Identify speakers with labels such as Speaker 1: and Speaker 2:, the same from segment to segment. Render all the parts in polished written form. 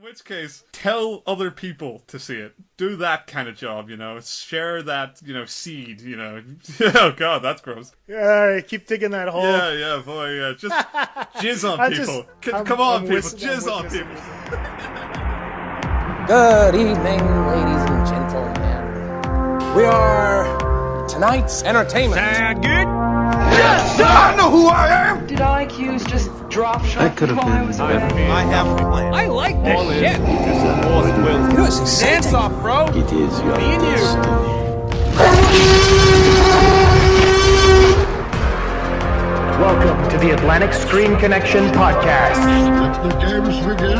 Speaker 1: which case, tell other people to see it. Do that kind of job, Share that, seed, Oh god, that's gross.
Speaker 2: Yeah, keep digging that hole.
Speaker 1: Yeah, boy, yeah. Just jizz on people. Come on, people, jizz on people.
Speaker 3: Good evening, ladies and gentlemen. We are tonight's entertainment.
Speaker 4: Sound good?
Speaker 5: Yes, sir! I know who I am!
Speaker 6: Did IQs just drop shot while I was away?
Speaker 4: I have a plan. I like this shit.
Speaker 3: You know, it's
Speaker 4: Dance off, bro.
Speaker 5: It is your
Speaker 4: Me and you.
Speaker 5: destiny.
Speaker 2: Welcome to the Atlantic Screen Connection podcast.
Speaker 5: Let the games begin.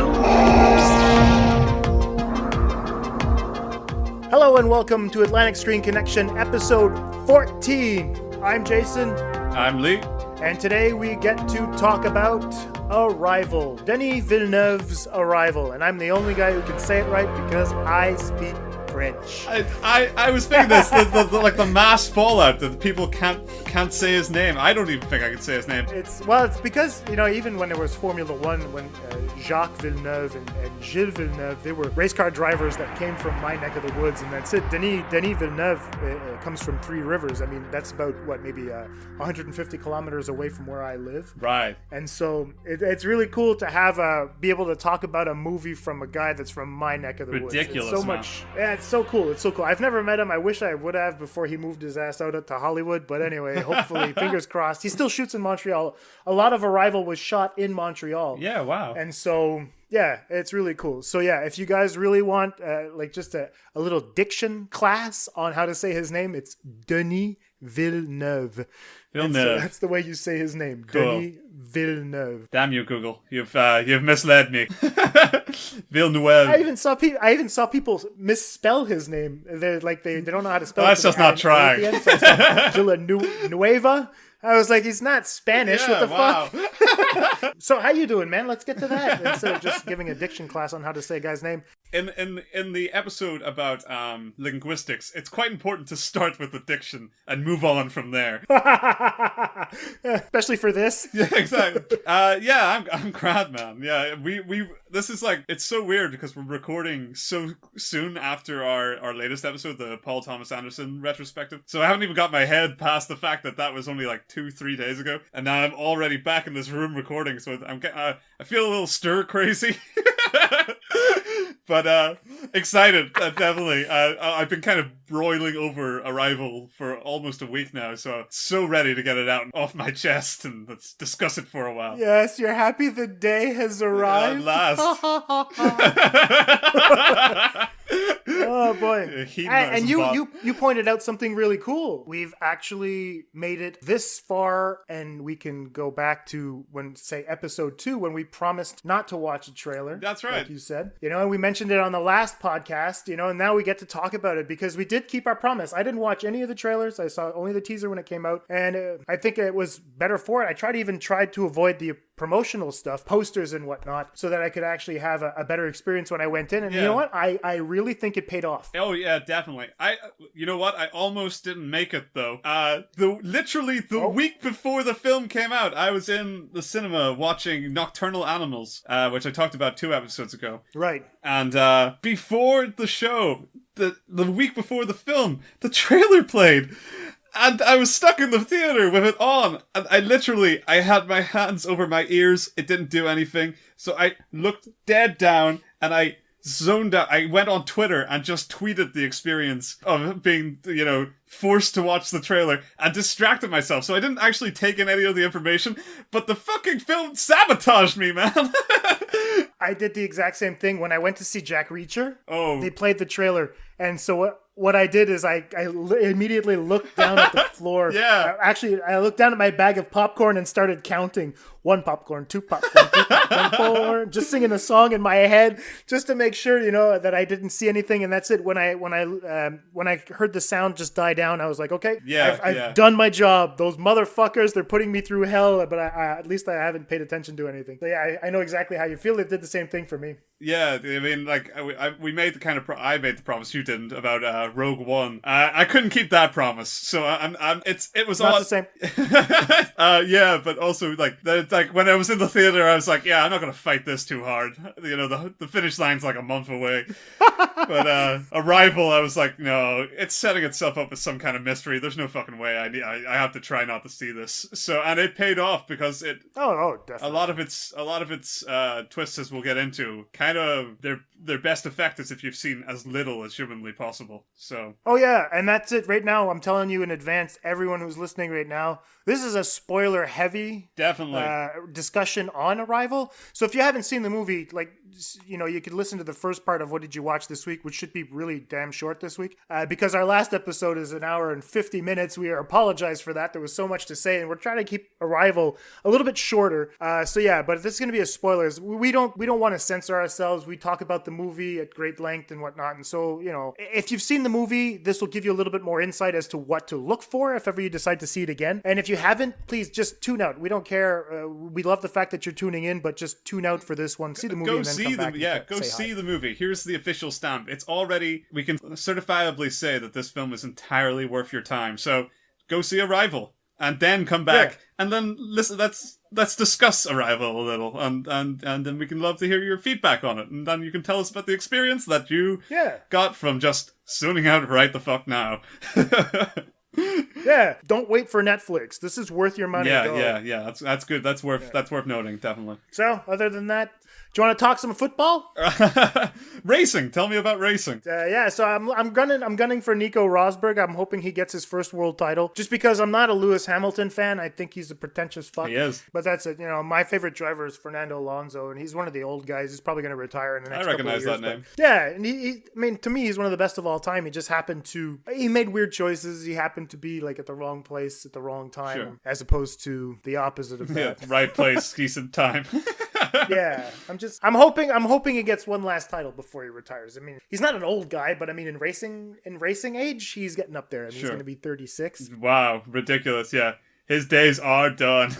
Speaker 2: Hello and welcome to Atlantic Screen Connection episode 14. I'm Jason.
Speaker 1: I'm Lee.
Speaker 2: And today we get to talk about Arrival. Denis Villeneuve's Arrival. And I'm the only guy who can say it right because I speak French.
Speaker 1: I was thinking this, the mass fallout that people can't say his name. I don't even think I can say his name.
Speaker 2: It's because, even when there was Formula One, when Jacques Villeneuve and Gilles Villeneuve, they were race car drivers that came from my neck of the woods, and that's it. Denis Villeneuve comes from Three Rivers. I mean, that's about, maybe 150 kilometers away from where I live.
Speaker 1: Right.
Speaker 2: And so it's really cool to be able to talk about a movie from a guy that's from my neck of the woods.
Speaker 1: Ridiculous,
Speaker 2: It's so
Speaker 1: man.
Speaker 2: much. Yeah, it's so cool. It's so cool. I've never met him. I wish I would have before he moved his ass out to Hollywood. But anyway, hopefully, fingers crossed. He still shoots in Montreal. A lot of Arrival was shot in Montreal.
Speaker 1: Yeah, wow.
Speaker 2: And so, yeah, it's really cool. So, yeah, if you guys really want, just a little diction class on how to say his name, it's Denis Villeneuve.
Speaker 1: Villeneuve.
Speaker 2: So that's the way you say his name,
Speaker 1: Cool.
Speaker 2: Denis Villeneuve.
Speaker 1: Damn you, Google. You've misled me. Villeneuve.
Speaker 2: I even saw people misspell his name. They don't know how to spell it.
Speaker 1: That's just not trying.
Speaker 2: Villanueva. I was like, he's not Spanish.
Speaker 1: Yeah,
Speaker 2: what the
Speaker 1: wow.
Speaker 2: fuck? So how you doing, man? Let's get to that instead of just giving a diction class on how to say a guy's name.
Speaker 1: In the episode about linguistics, it's quite important to start with the diction and move on from there.
Speaker 2: Especially for this.
Speaker 1: Yeah, exactly. I'm glad, man. Yeah, we this is it's so weird because we're recording so soon after our latest episode, the Paul Thomas Anderson retrospective. So I haven't even got my head past the fact that was only 2-3 days ago, and now I'm already back in this room recording. So I feel a little stir crazy. But excited, definitely. I've been kind of broiling over Arrival for almost a week now, so ready to get it out off my chest, and let's discuss it for a while.
Speaker 2: Yes, you're happy the day has arrived.
Speaker 1: At last.
Speaker 2: Oh boy. And you pointed out something really cool. We've actually made it this far, and we can go back to episode 2 when we promised not to watch a trailer.
Speaker 1: That's right.
Speaker 2: Like you said. And we mentioned it on the last podcast, and now we get to talk about it because we did keep our promise. I didn't watch any of the trailers. I saw only the teaser when it came out, and I think it was better for it. I tried to avoid the promotional stuff, posters and whatnot, so that I could actually have a better experience when I went in. And you know what? I really think it paid off.
Speaker 1: Oh yeah, definitely. You know what? I almost didn't make it though. Literally the week before the film came out, I was in the cinema watching Nocturnal Animals, which I talked about 2 episodes ago.
Speaker 2: Right.
Speaker 1: And before the show, the week before the film, the trailer played. And I was stuck in the theater with it on. And I had my hands over my ears. It didn't do anything. So I looked dead down and I zoned out. I went on Twitter and just tweeted the experience of being, forced to watch the trailer and distracted myself. So I didn't actually take in any of the information, but the fucking film sabotaged me, man.
Speaker 2: I did the exact same thing when I went to see Jack Reacher.
Speaker 1: Oh.
Speaker 2: They played the trailer. And so what I did is I immediately looked down at the floor.
Speaker 1: Yeah.
Speaker 2: I looked down at my bag of popcorn and started counting. 1 popcorn, 2 popcorn, 3 popcorn, 4. Just singing a song in my head just to make sure, that I didn't see anything. And that's it. When I heard the sound just die down, I was like, okay, I've done my job. Those motherfuckers, they're putting me through hell. But at least I haven't paid attention to anything. So yeah, I know exactly how you feel. It did the same thing for me.
Speaker 1: Yeah, I mean, we made I made the promise you didn't about Rogue One. I couldn't keep that promise, so it was
Speaker 2: not the same.
Speaker 1: Yeah, but also the like when I was in the theater, I was like, yeah, I'm not gonna fight this too hard. You know, the finish line's like a month away. But Arrival, I was like, no, it's setting itself up as some kind of mystery. There's no fucking way. I have to try not to see this. So, and it paid off because it.
Speaker 2: Oh, definitely.
Speaker 1: A lot of its twists, as we'll get into, kind of their best effect is if you've seen as little as humanly possible. So.
Speaker 2: Oh yeah, and that's it right now. I'm telling you in advance, everyone who's listening right now, this is a spoiler-heavy discussion on Arrival. So if you haven't seen the movie, like, you know, you could listen to the first part of What Did You Watch This Week, which should be really damn short this week. Because our last episode is an hour and 50 minutes. We apologize for that. There was so much to say, and we're trying to keep Arrival a little bit shorter. So yeah, but this is going to be a spoilers. We don't want to censor ourselves. We talk about the movie at great length and whatnot. And so, you know, if you've seen the movie, this will give you a little bit more insight as to what to look for if ever you decide to see it again. And if you haven't, please just tune out. We don't care. We love the fact that you're tuning in, but just tune out for this one. See the movie and then come back.
Speaker 1: Go see the movie. Here's the official stamp. It's already, we can certifiably say that this film is entirely worth your time. So go see Arrival and then come back and then listen. Let's discuss Arrival a little, and then we can love to hear your feedback on it, and then you can tell us about the experience that you got from just zoning out right the fuck now.
Speaker 2: Yeah, don't wait for Netflix. This is worth your money.
Speaker 1: Yeah. That's good. That's worth noting, definitely.
Speaker 2: So, other than that, do you want to talk some football?
Speaker 1: Racing. Tell me about racing.
Speaker 2: So I'm gunning for Nico Rosberg. I'm hoping he gets his first world title. Just because I'm not a Lewis Hamilton fan, I think he's a pretentious fuck.
Speaker 1: He is.
Speaker 2: But that's it. You know, my favorite driver is Fernando Alonso, and he's one of the old guys. He's probably going to retire in the next couple of years.
Speaker 1: I recognize that name.
Speaker 2: Yeah, and I mean, to me, he's one of the best of all time. He just happened to, he made weird choices. He happened to be like at the wrong place at the wrong time, as opposed to the opposite of that.
Speaker 1: Yeah, right place, decent time.
Speaker 2: Yeah, I'm hoping he gets one last title before he retires. I mean, he's not an old guy, but I mean, in racing age, he's getting up there. I mean, he's going to be 36.
Speaker 1: Wow, ridiculous. Yeah, his days are done.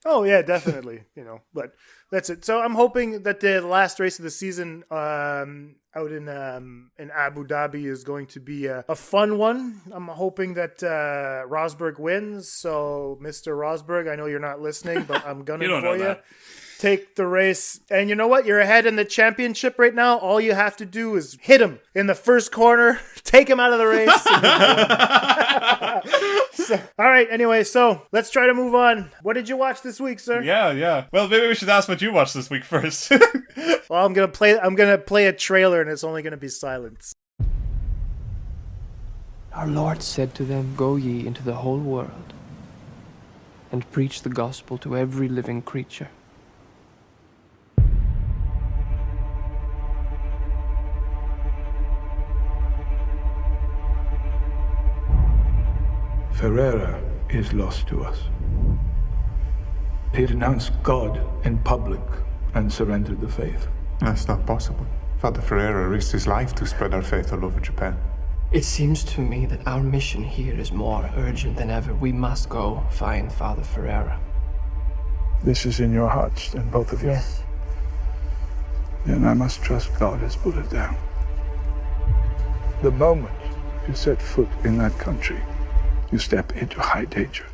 Speaker 2: Oh yeah, definitely. You know, but that's it. So I'm hoping that the last race of the season out in Abu Dhabi is going to be a fun one. I'm hoping that Rosberg wins. So, Mr. Rosberg, I know you're not listening, but I'm gunning for you. Take the race. And you know what? You're ahead in the championship right now. All you have to do is hit him in the first corner, take him out of the race. All right. Anyway, so let's try to move on. What did you watch this week, sir?
Speaker 1: Yeah. Well, maybe we should ask what you watched this week first.
Speaker 2: Well, I'm gonna play a trailer, and it's only gonna be silence.
Speaker 7: Our Lord said to them, "Go ye into the whole world and preach the gospel to every living creature."
Speaker 8: Ferreira is lost to us. He renounced God in public and surrendered the faith.
Speaker 9: That's not possible. Father Ferreira risked his life to spread our faith all over Japan.
Speaker 7: It seems to me that our mission here is more urgent than ever. We must go find Father Ferreira.
Speaker 8: This is in your hearts, and both of you.
Speaker 7: Yes.
Speaker 8: Then I must trust God has put it down. The moment you set foot in that country, you step into high danger.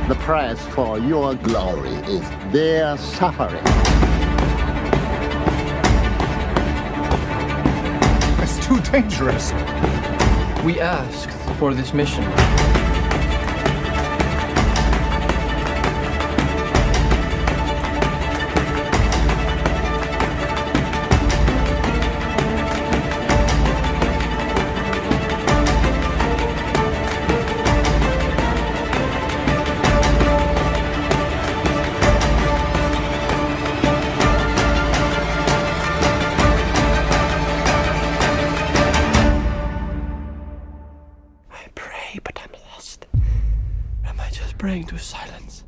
Speaker 10: The price for your glory is their suffering.
Speaker 9: It's too dangerous.
Speaker 7: We asked for this mission. Praying to silence.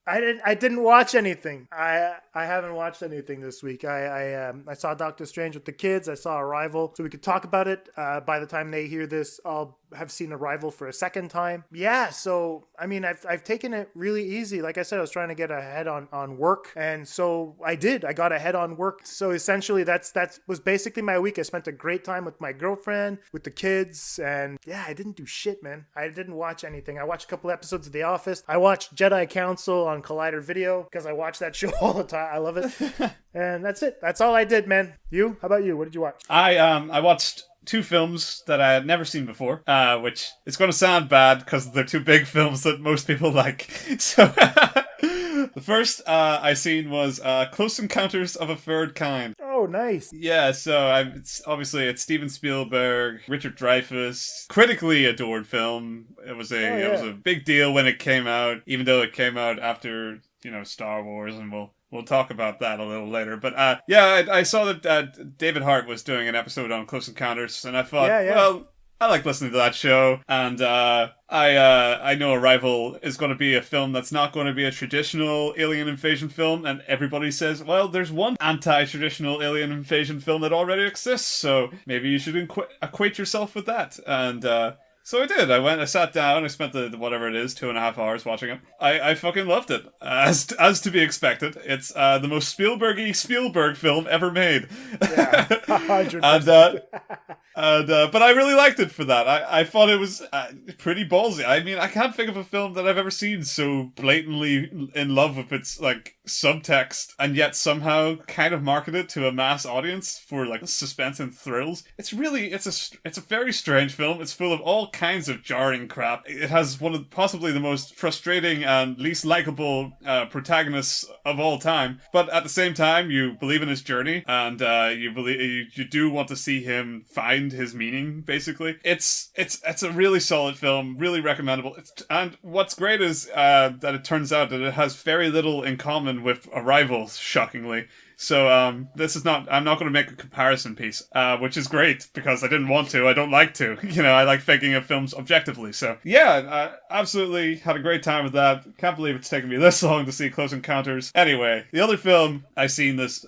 Speaker 2: I didn't watch anything. I haven't watched anything this week. I saw Doctor Strange with the kids. I saw Arrival, so we could talk about it. By the time they hear this, I'll have seen Arrival for a second time. Yeah, so I mean, I've taken it really easy. Like I said, I was trying to get ahead on work, and so I did. I got ahead on work. So essentially, that was basically my week. I spent a great time with my girlfriend, with the kids, and yeah, I didn't do shit, man. I didn't watch anything. I watched a couple episodes of The Office. I watched Jedi Council on Collider Video because I watch that show all the time. I love it. And that's it. That's all I did, man. You? How about you? What did you watch?
Speaker 1: I watched 2 films that I had never seen before, which is going to sound bad because they're 2 big films that most people like. So the first I seen was Close Encounters of a Third Kind.
Speaker 2: Oh, nice.
Speaker 1: Yeah, so it's Steven Spielberg, Richard Dreyfuss, critically adored film. It was it was a big deal when it came out, even though it came out after, Star Wars, and we'll talk about that a little later. But I saw that David Hart was doing an episode on Close Encounters, and I thought, well, I like listening to that show, and I know Arrival is going to be a film that's not going to be a traditional alien invasion film, and everybody says, well, there's one anti-traditional alien invasion film that already exists, so maybe you should equate yourself with that. And so I did. I sat down, I spent the whatever it is, 2.5 hours watching it. I fucking loved it. As to be expected. It's the most Spielberg film ever made.
Speaker 2: Yeah, 100%.
Speaker 1: But I really liked it for that. I thought it was pretty ballsy. I mean, I can't think of a film that I've ever seen so blatantly in love with its subtext, and yet somehow kind of marketed to a mass audience for suspense and thrills. It's a very strange film. It's full of all kinds of jarring crap. It has one of possibly the most frustrating and least likable protagonists of all time. But at the same time, you believe in his journey, and you do want to see him find his meaning. Basically, it's a really solid film, really recommendable. And what's great is that it turns out that it has very little in common with Arrival, shockingly. So I'm not going to make a comparison piece, which is great because I didn't want to. I don't like to. I like thinking of films objectively. So yeah, absolutely had a great time with that. Can't believe it's taken me this long to see Close Encounters. Anyway, the other film I seen this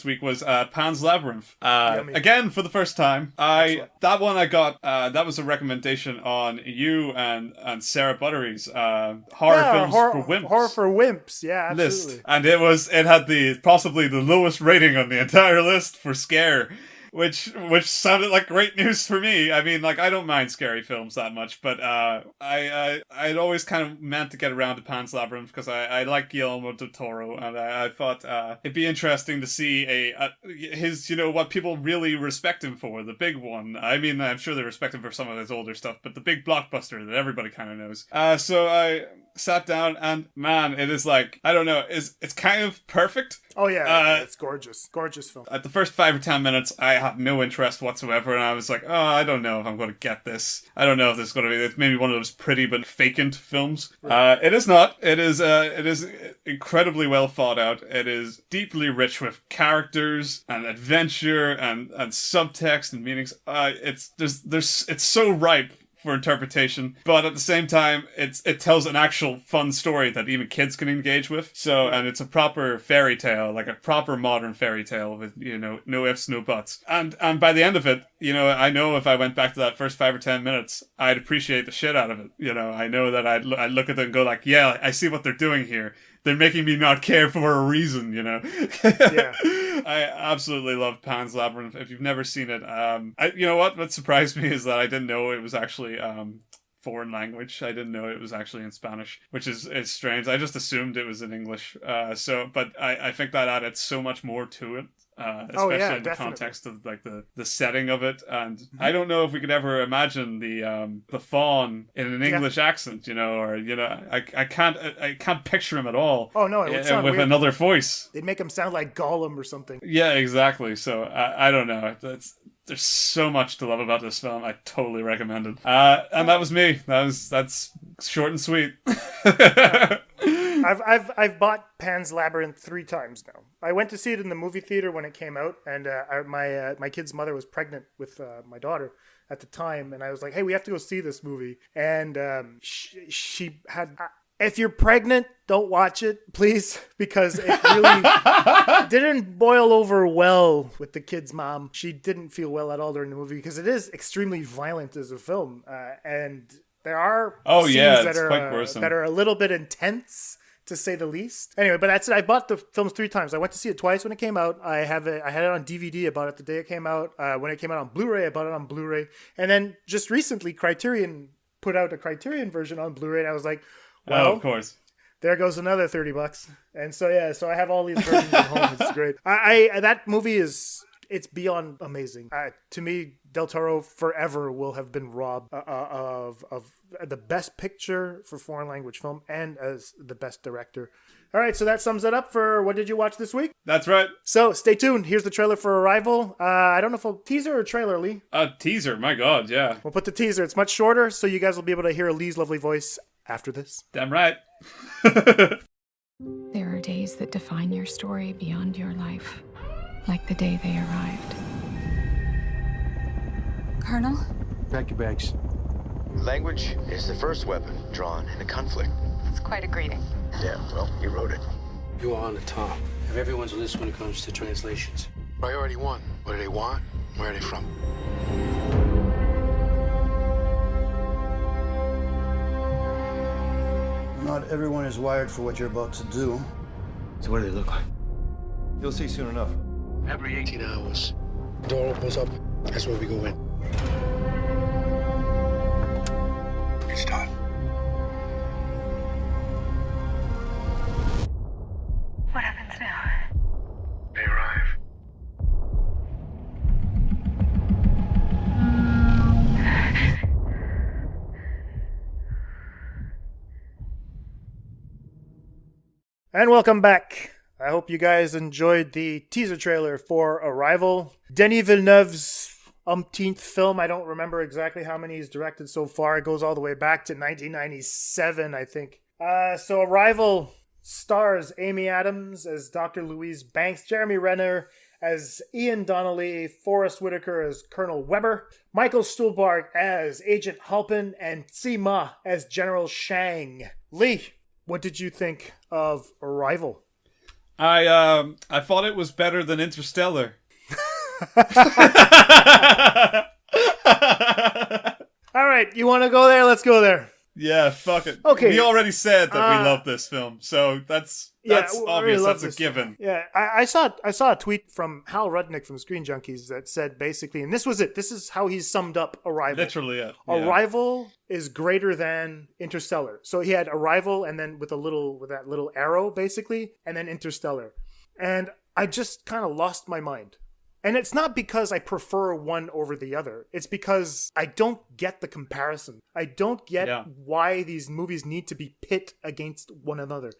Speaker 1: week was Pan's Labyrinth. Again, for the first time. That one I got. That was a recommendation on you and Sarah Buttery's films for wimps.
Speaker 2: Horror for wimps. Yeah, absolutely.
Speaker 1: List. And it had possibly the lowest rating on the entire list for scare, which sounded like great news for me. I mean, I don't mind scary films that much, but I'd always kind of meant to get around to Pan's Labyrinth because I like Guillermo del Toro, and I thought it'd be interesting to see his what people really respect him for, the big one. I mean, I'm sure they respect him for some of his older stuff, but the big blockbuster that everybody kind of knows. So I sat down, and man, it is I don't know, it's kind of perfect.
Speaker 2: Oh yeah, it's gorgeous film.
Speaker 1: At the first 5 or 10 minutes, I had no interest whatsoever, and I was like, oh, I don't know if I'm going to get this. I don't know if this is going to be. It's maybe one of those pretty but vacant films. Right. It is not. It is incredibly well thought out. It is deeply rich with characters and adventure and subtext and meanings. It's so ripe for interpretation, but at the same time, it tells an actual fun story that even kids can engage with. So, and it's a proper fairy tale, like a proper modern fairy tale with no ifs, no buts. And by the end of it, I know if I went back to that first 5 or 10 minutes, I'd appreciate the shit out of it. I know that I'd look at it and go yeah, I see what they're doing here. They're making me not care for a reason, Yeah. I absolutely love Pan's Labyrinth. If you've never seen it, what surprised me is that I didn't know it was actually foreign language. I didn't know it was actually in Spanish, which is strange. I just assumed it was in English. But I think that added so much more to it. Especially in the context of the setting of it, and I don't know if we could ever imagine the faun in an English accent, or I can't picture him at all.
Speaker 2: Oh no, it would sound
Speaker 1: with
Speaker 2: weird.
Speaker 1: Another voice.
Speaker 2: They'd make him sound like Gollum or something.
Speaker 1: Yeah, exactly. So I don't know. There's so much to love about this film. I totally recommend it. And that was me. That's short and sweet.
Speaker 2: I've bought Pan's Labyrinth 3 times now. I went to see it in the movie theater when it came out, and my kid's mother was pregnant with my daughter at the time, and I was like, hey, we have to go see this movie. And she had If you're pregnant, don't watch it, please, because it really didn't boil over well with the kid's mom. She didn't feel well at all during the movie because it is extremely violent as a film, and there are scenes that are a little bit intense, to say the least. Anyway, but that's it. I bought the films 3 times. I went to see it twice when it came out. I had it on DVD. I bought it the day it came out. When it came out on Blu-ray, I bought it on Blu-ray. And then just recently, Criterion put out a Criterion version on Blu-ray, and I was like, well,
Speaker 1: of course.
Speaker 2: There goes another $30. And so I have all these versions at home. It's great. That movie it's beyond amazing. To me, Del Toro forever will have been robbed of the best picture for foreign language film and as the best director. All right, so that sums it up for what did you watch this week?
Speaker 1: That's right.
Speaker 2: So stay tuned. Here's the trailer for Arrival. I don't know if I'll teaser or trailer, Lee.
Speaker 1: Teaser, my God, yeah.
Speaker 2: We'll put the teaser. It's much shorter, so you guys will be able to hear Lee's lovely voice after this.
Speaker 1: Damn right.
Speaker 11: There are days that define your story beyond your life, like the day they arrived.
Speaker 12: Colonel?
Speaker 13: Pack your bags.
Speaker 14: Language is the first weapon drawn in a conflict.
Speaker 12: It's quite a greeting.
Speaker 14: Yeah, well, you wrote it.
Speaker 13: You are on the top of everyone's list when it comes to translations.
Speaker 14: Priority 1. What do they want? Where are they from?
Speaker 15: Not everyone is wired for what you're about to do.
Speaker 13: So what do they look like?
Speaker 15: You'll see soon enough.
Speaker 13: Every 18 hours, the door opens up. That's where we go in. It's time.
Speaker 12: What happens now?
Speaker 13: They arrive.
Speaker 2: And welcome back. I hope you guys enjoyed the teaser trailer for Arrival. Denis Villeneuve's umpteenth film. I don't remember exactly how many he's directed so far. It goes all the way back to 1997, I think. So Arrival stars Amy Adams as Dr. Louise Banks, Jeremy Renner as Ian Donnelly, Forrest Whitaker as Colonel Weber, Michael Stuhlbarg as Agent Halpin, and Sima as General Shang. Lee, what did you think of Arrival?
Speaker 1: I thought it was better than Interstellar.
Speaker 2: All right, you want to go there? Let's go there.
Speaker 1: Yeah, fuck it.
Speaker 2: Okay.
Speaker 1: We already said that we love this film, so that's obvious. That's a given.
Speaker 2: Yeah, I saw a tweet from Hal Rudnick from Screen Junkies that said basically, and this was it. This is how he summed up Arrival.
Speaker 1: Literally, yeah.
Speaker 2: Arrival is greater than Interstellar. So he had Arrival, and then with that little arrow, basically, and then Interstellar, and I just kind of lost my mind. And it's not because I prefer one over the other. It's because I don't get the comparison. I don't get why these movies need to be pit against one another.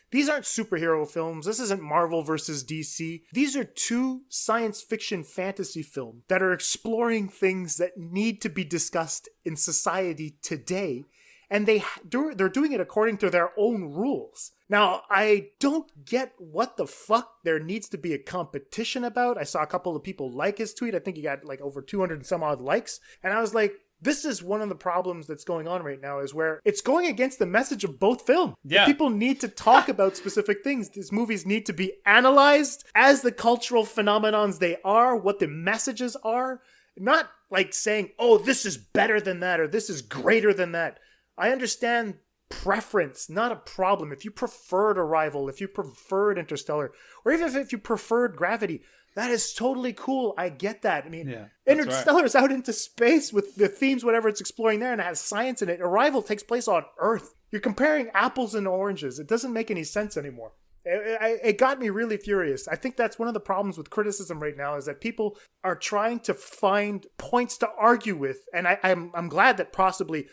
Speaker 2: These aren't superhero films. This isn't Marvel versus DC. These are two science fiction fantasy films that are exploring things that need to be discussed in society today. And they're doing it according to their own rules. Now, I don't get what the fuck there needs to be a competition about. I saw a couple of people like his tweet. I think he got like over 200 and some odd likes. And I was like, this is one of the problems that's going on right now, is where it's going against the message of both films.
Speaker 1: Yeah.
Speaker 2: People need to talk about specific things. These movies need to be analyzed as the cultural phenomenons they are, what the messages are. Not like saying, oh, this is better than that, or this is greater than that. I understand preference, not a problem. If you preferred Arrival, if you preferred Interstellar, or even if you preferred Gravity, that is totally cool. I get that. I mean, Interstellar is out into space with the themes, whatever it's exploring there, and it has science in it. Arrival takes place on Earth. You're comparing apples and oranges. It doesn't make any sense anymore. It got me really furious. I think that's one of the problems with criticism right now, is that people are trying to find points to argue with, and I'm glad that possibly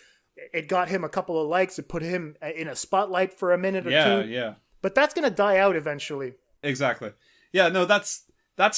Speaker 2: it got him a couple of likes. It put him in a spotlight for a minute or two. Yeah. But that's going to die out eventually.
Speaker 1: Exactly. Yeah, no, that's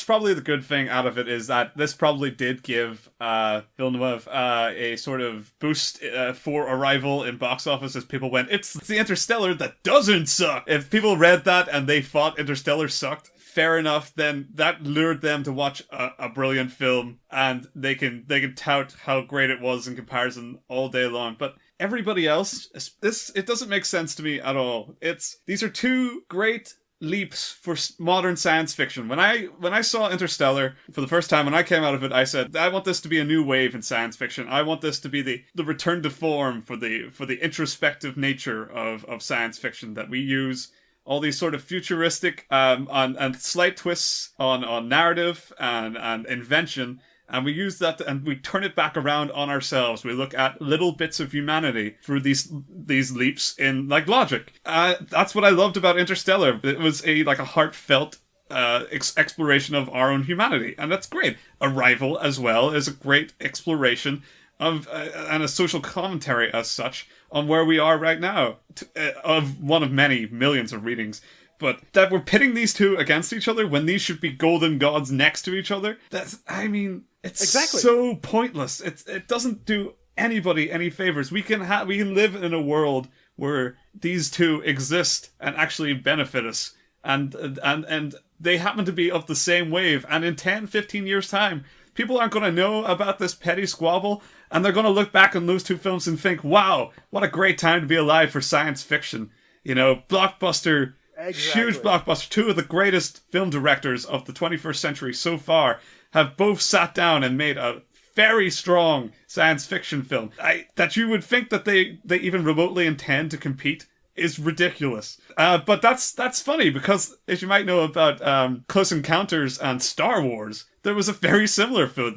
Speaker 1: probably the good thing out of it, is that this probably did give Villeneuve a sort of boost for Arrival in box office, as people went, it's the Interstellar that doesn't suck. If people read that and they thought Interstellar sucked, fair enough, then that lured them to watch a brilliant film, and they can tout how great it was in comparison all day long. But everybody else, it doesn't make sense to me at all. These are two great leaps for modern science fiction. When I saw Interstellar for the first time, when I came out of it, I said, I want this to be a new wave in science fiction. I want this to be the return to form for the introspective nature of science fiction, that we use all these sort of futuristic and slight twists on narrative and invention, and we use that and we turn it back around on ourselves. We look at little bits of humanity through these leaps in like logic. That's what I loved about Interstellar. It was a heartfelt exploration of our own humanity, and that's great. Arrival as well is a great exploration of and a social commentary as such on where we are right now, of one of many millions of readings. But that we're pitting these two against each other when these should be golden gods next to each other, it's exactly so pointless. It doesn't do anybody any favors. We can live in a world where these two exist and actually benefit us, and they happen to be of the same wave, and in 10-15 years time, people aren't going to know about this petty squabble, and they're going to look back on those two films and think, wow, what a great time to be alive for science fiction. Blockbuster. Exactly. Huge blockbuster. Two of the greatest film directors of the 21st century so far have both sat down and made a very strong science fiction film. That you would think that they even remotely intend to compete is ridiculous. But that's funny, because as you might know about Close Encounters and Star Wars, there was a very similar feud.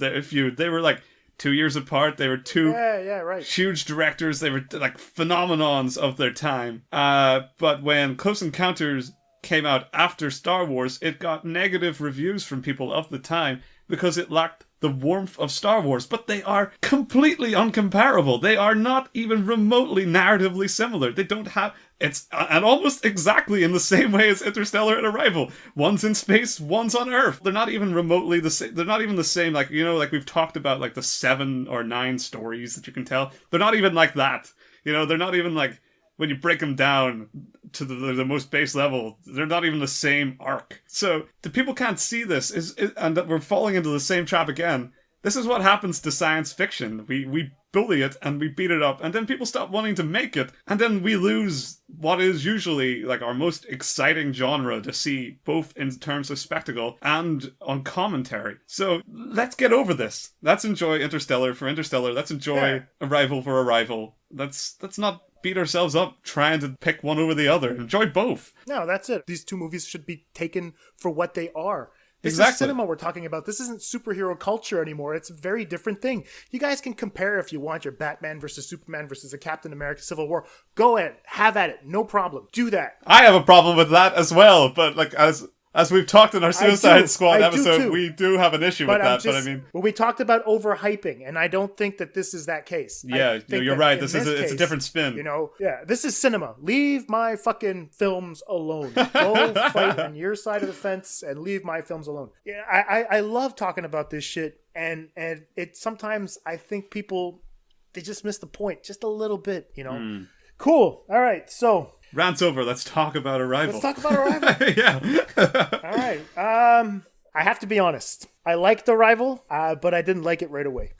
Speaker 1: They were like 2 years apart. They were two huge directors. They were like phenomenons of their time. But when Close Encounters came out after Star Wars, it got negative reviews from people of the time because it lacked the warmth of Star Wars. But they are completely uncomparable. They are not even remotely narratively similar. They don't have... It's and almost exactly in the same way as Interstellar and Arrival. One's in space, one's on Earth. They're not even remotely the same. They're not even the same. Like we've talked about, like the 7 or 9 stories that you can tell. They're not even like that. They're not even like, when you break them down to the most base level, they're not even the same arc. So the people can't see this and that we're falling into the same trap again. This is what happens to science fiction. We bully it and we beat it up, and then people stop wanting to make it, and then we lose what is usually like our most exciting genre to see, both in terms of spectacle and on commentary. So let's get over this. Let's enjoy Interstellar for Interstellar. Let's enjoy Arrival for Arrival. Let's not beat ourselves up trying to pick one over the other. Enjoy both.
Speaker 2: No, that's it. These two movies should be taken for what they are. This
Speaker 1: Exactly.
Speaker 2: is cinema we're talking about. This isn't superhero culture anymore. It's a very different thing. You guys can compare if you want your Batman versus Superman versus a Captain America Civil War. Go ahead. Have at it. No problem. Do that.
Speaker 1: I have a problem with that as well, but like as we've talked in our Suicide Squad episode, we do have an issue with that. But I mean,
Speaker 2: well, we talked about overhyping, and I don't think that this is that case.
Speaker 1: Yeah, you're right. It's a different spin.
Speaker 2: This is cinema. Leave my fucking films alone. Go fight on your side of the fence and leave my films alone. Yeah, I love talking about this shit, and it sometimes I think people, they just miss the point just a little bit. Cool. All right, so.
Speaker 1: Rant's over. Let's talk about Arrival.
Speaker 2: Let's talk about Arrival.
Speaker 1: Yeah.
Speaker 2: All right. I have to be honest. I liked Arrival, but I didn't like it right away.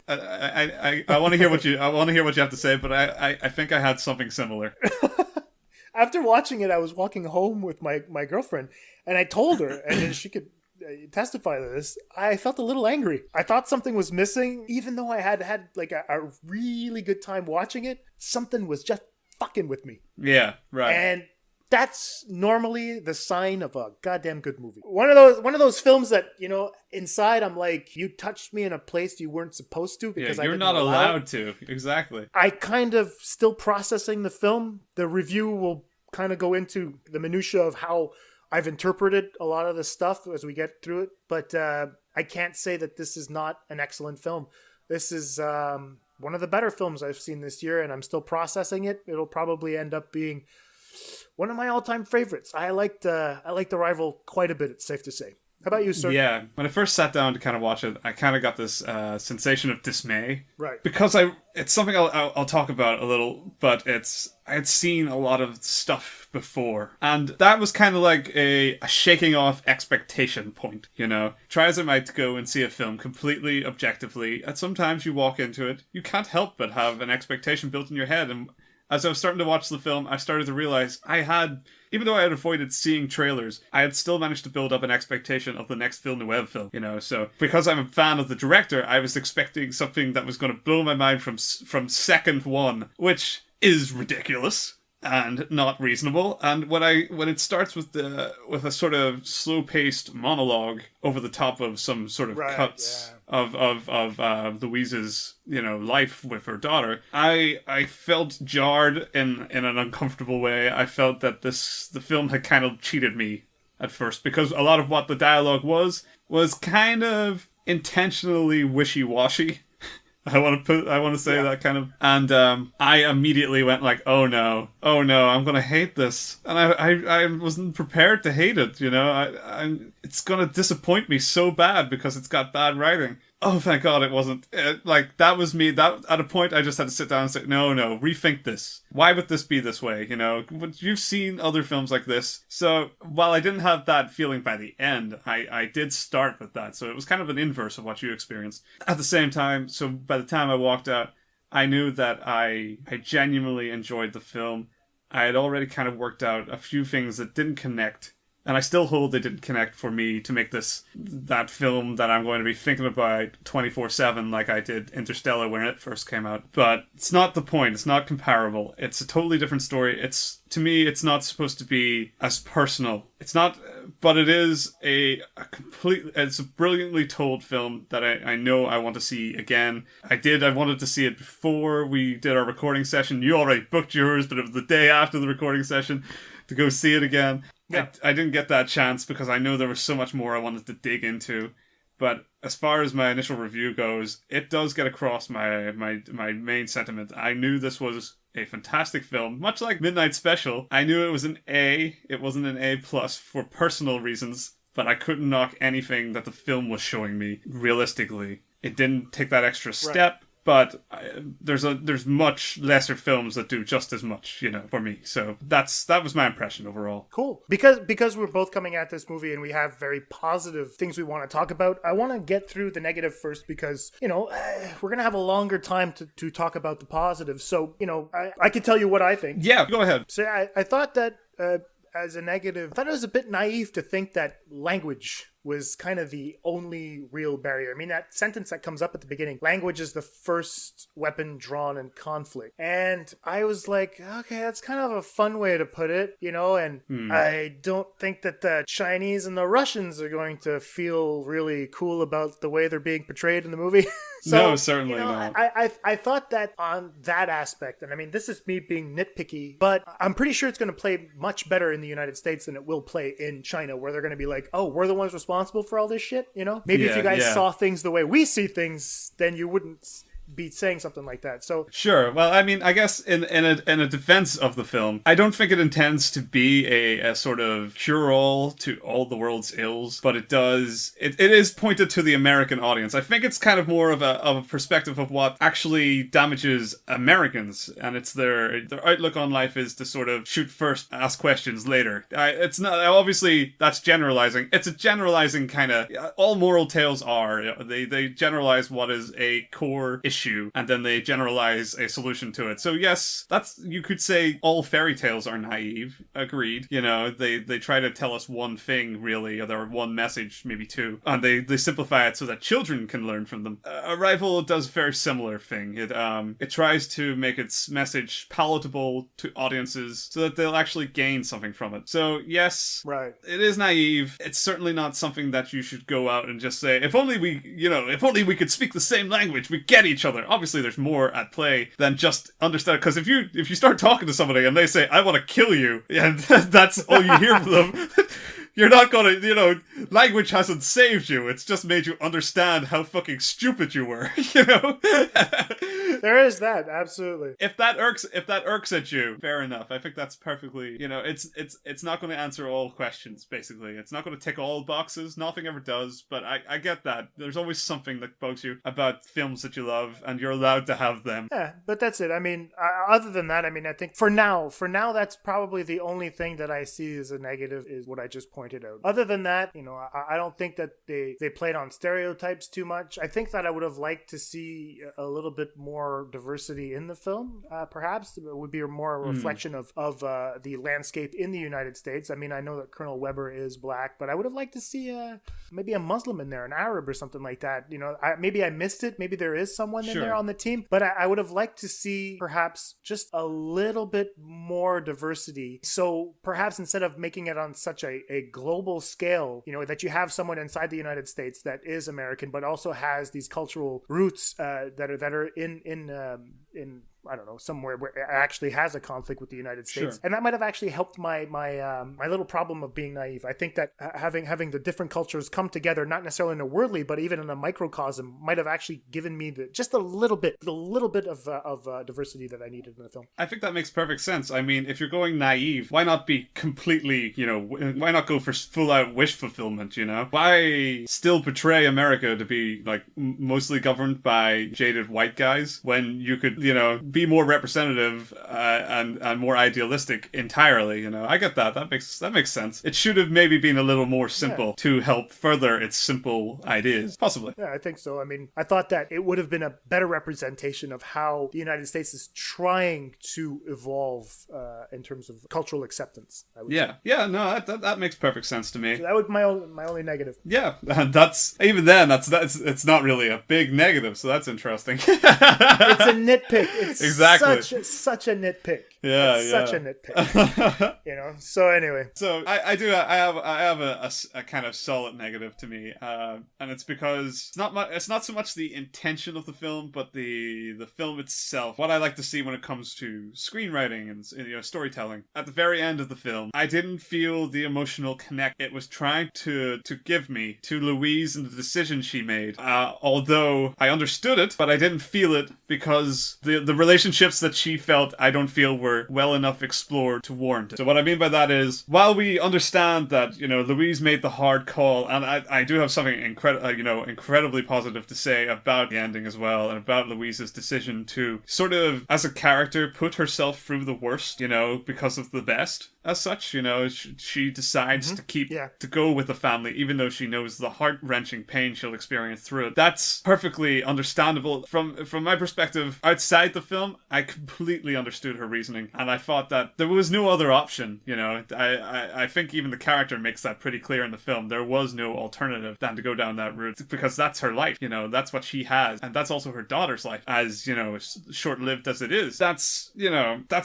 Speaker 1: I want to hear what you have to say, but I think I had something similar.
Speaker 2: After watching it, I was walking home with my girlfriend, and I told her, and she could testify to this, I felt a little angry. I thought something was missing, even though I had like a really good time watching it. Something was just fucking with me.
Speaker 1: Yeah, right.
Speaker 2: And that's normally the sign of a goddamn good movie. One of those films that, inside I'm like, you touched me in a place you weren't supposed to because
Speaker 1: you're not allowed to. Exactly.
Speaker 2: I kind of still processing the film. The review will kind of go into the minutia of how I've interpreted a lot of the stuff as we get through it, but I can't say that this is not an excellent film. This is one of the better films I've seen this year, and I'm still processing it. It'll probably end up being one of my all-time favorites. I liked Arrival quite a bit, it's safe to say. How about you, sir?
Speaker 1: Yeah, when I first sat down to kind of watch it, I kind of got this sensation of dismay.
Speaker 2: Right.
Speaker 1: Because it's something I'll talk about a little, but I had seen a lot of stuff before. And that was kind of like a shaking off expectation point, you know? Try as I might to go and see a film completely objectively, and sometimes you walk into it, you can't help but have an expectation built in your head. And as I was starting to watch the film, I started to realize even though I had avoided seeing trailers, I had still managed to build up an expectation of the next Villeneuve film, you know? So, because I'm a fan of the director, I was expecting something that was going to blow my mind from second one, which is ridiculous and not reasonable. And when it starts with a sort of slow-paced monologue over the top of some sort of cuts of Louise's, you know, life with her daughter, I felt jarred in an uncomfortable way. I felt that the film had kind of cheated me at first, because a lot of what the dialogue was kind of intentionally wishy-washy. I want to say that kind of, and I immediately went like, oh no, I'm gonna hate this, and I wasn't prepared to hate it, you know. It's gonna disappoint me so bad because it's got bad writing. Oh, thank God it wasn't. That was me. That at a point I just had to sit down and say, no, rethink this. Why would this be this way? You know, you've seen other films like this. So while I didn't have that feeling by the end, I did start with that. So it was kind of an inverse of what you experienced. At the same time, so by the time I walked out, I knew that I genuinely enjoyed the film. I had already kind of worked out a few things that didn't connect. And I still hold they didn't connect for me to make that film that I'm going to be thinking about 24/7 like I did Interstellar when it first came out. But it's not the point. It's not comparable. It's a totally different story. To me, it's not supposed to be as personal. It's not, but it is it's a brilliantly told film that I know I want to see again. I wanted to see it before we did our recording session. You already booked yours, but it was the day after the recording session to go see it again. Yeah. I didn't get that chance because I know there was so much more I wanted to dig into. But as far as my initial review goes, it does get across my main sentiment. I knew this was a fantastic film, much like Midnight Special. I knew it was an A. It wasn't an A+ for personal reasons, but I couldn't knock anything that the film was showing me realistically. It didn't take that extra step. Right. But there's much lesser films that do just as much, you know, for me. So that was my impression overall.
Speaker 2: Cool. Because we're both coming at this movie and we have very positive things we want to talk about, I want to get through the negative first because, you know, we're going to have a longer time to talk about the positive. So, you know, I can tell you what I think.
Speaker 1: Yeah, go ahead.
Speaker 2: So I thought that as a negative, I thought it was a bit naive to think that language was kind of the only real barrier. I mean, that sentence that comes up at the beginning, language is the first weapon drawn in conflict. And I was like, okay, that's kind of a fun way to put it, you know, and I don't think that the Chinese and the Russians are going to feel really cool about the way they're being portrayed in the movie. So,
Speaker 1: no, certainly not.
Speaker 2: I thought that on that aspect, and I mean, this is me being nitpicky, but I'm pretty sure it's going to play much better in the United States than it will play in China, where they're going to be like, oh, we're the ones responsible for all this shit, you know? Maybe if you guys saw things the way we see things, then you wouldn't be saying something like that. So
Speaker 1: sure. Well, I mean, I guess in a defense of the film, I don't think it intends to be a sort of cure-all to all the world's ills, but it is pointed to the American audience. I think it's kind of more of a perspective of what actually damages Americans, and it's their outlook on life is to sort of shoot first, ask questions later. It's not, obviously that's generalizing. It's a generalizing kind of, all moral tales are. They generalize what is a core issue, and then they generalize a solution to it. So yes, you could say all fairy tales are naive. Agreed. You know, they try to tell us one thing, really, or one message, maybe two, and they simplify it so that children can learn from them. Arrival does a very similar thing. It tries to make its message palatable to audiences so that they'll actually gain something from it. So yes,
Speaker 2: right,
Speaker 1: it is naive. It's certainly not something that you should go out and just say, if only we could speak the same language, we get each other. Obviously there's more at play than just understand, because if you start talking to somebody and they say, I want to kill you, and that's all you hear from them, You're not gonna, language hasn't saved you. It's just made you understand how fucking stupid you were,
Speaker 2: There is that, absolutely.
Speaker 1: If that irks at you, fair enough. I think that's perfectly, it's not going to answer all questions, basically. It's not going to tick all boxes. Nothing ever does, but I get that. There's always something that bugs you about films that you love, and you're allowed to have them.
Speaker 2: Yeah, but that's it. I mean, other than that, I mean, I think for now, that's probably the only thing that I see as a negative is what I just pointed out. Other than that, I don't think that they played on stereotypes too much. I think that I would have liked to see a little bit more diversity in the film. Perhaps it would be more a reflection of the landscape in the United States. I mean, I know that Colonel Weber is black, but I would have liked to see maybe a Muslim in there, an Arab or something like that. Maybe I missed it. Maybe there is someone in there on the team, but I would have liked to see perhaps just a little bit more diversity. So perhaps instead of making it on such a global scale, that you have someone inside the United States that is American, but also has these cultural roots that are in I don't know, somewhere where it actually has a conflict with the United States.
Speaker 1: Sure.
Speaker 2: And that might have actually helped my little problem of being naive. I think that having the different cultures come together, not necessarily in a worldly, but even in a microcosm, might have actually given me just a little bit of diversity that I needed in the film.
Speaker 1: I think that makes perfect sense. I mean, if you're going naive, why not be completely, why not go for full-out wish fulfillment, Why still portray America to be, like, mostly governed by jaded white guys when you could, be more representative and more idealistic entirely, I get that. That makes sense. It should have maybe been a little more simple to help further its simple ideas. Possibly.
Speaker 2: Yeah, I think so. I mean, I thought that it would have been a better representation of how the United States is trying to evolve in terms of cultural acceptance. I would say.
Speaker 1: Yeah, no, that makes perfect sense to me.
Speaker 2: So that was my only negative.
Speaker 1: Yeah, and that's it's not really a big negative, so that's interesting.
Speaker 2: It's a nitpick. It's
Speaker 1: exactly
Speaker 2: such a nitpick.
Speaker 1: Yeah,
Speaker 2: it's such a nitpick. So anyway,
Speaker 1: I have a kind of solid negative to me, and it's because it's not so much the intention of the film, but the film itself. What I like to see when it comes to screenwriting and storytelling. At the very end of the film, I didn't feel the emotional connect it was trying to give me to Louise and the decision she made. Although I understood it, but I didn't feel it because the relationships that she felt I don't feel were well enough explored to warrant it. So what I mean by that is, while we understand that, Louise made the hard call, and I do have something incredibly positive to say about the ending as well, and about Louise's decision to sort of, as a character, put herself through the worst, because of the best. As such, she decides to go with the family, even though she knows the heart-wrenching pain she'll experience through it. That's perfectly understandable. From my perspective, outside the film, I completely understood her reasoning, and I thought that there was no other option, I think even the character makes that pretty clear in the film. There was no alternative than to go down that route, because that's her life, that's what she has, and that's also her daughter's life, as, short-lived as it is. That's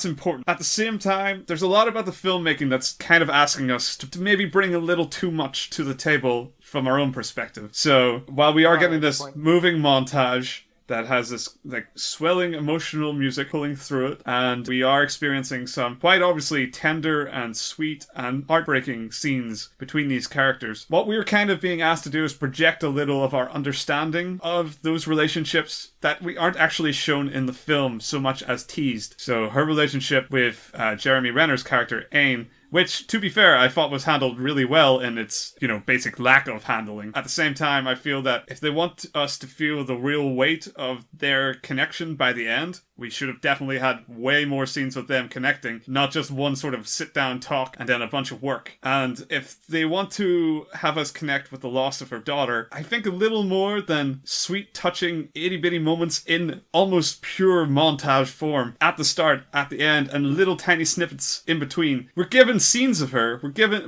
Speaker 1: important. At the same time, there's a lot about the filmmaking that's kind of asking us to maybe bring a little too much to the table from our own perspective. So while we are getting this moving montage that has this like swelling emotional music pulling through it, and we are experiencing some quite obviously tender and sweet and heartbreaking scenes between these characters, what we're kind of being asked to do is project a little of our understanding of those relationships that we aren't actually shown in the film so much as teased. So her relationship with Jeremy Renner's character Ain, which, to be fair, I thought was handled really well in its, basic lack of handling. At the same time, I feel that if they want us to feel the real weight of their connection by the end, we should have definitely had way more scenes with them connecting, not just one sort of sit-down talk and then a bunch of work. And if they want to have us connect with the loss of her daughter, I think a little more than sweet, touching, itty-bitty moments in almost pure montage form at the start, at the end, and little tiny snippets in between. We're given scenes of her,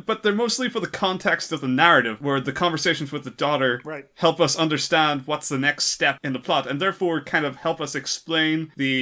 Speaker 1: but they're mostly for the context of the narrative, where the conversations with the daughter help us understand what's the next step in the plot, and therefore kind of help us explain the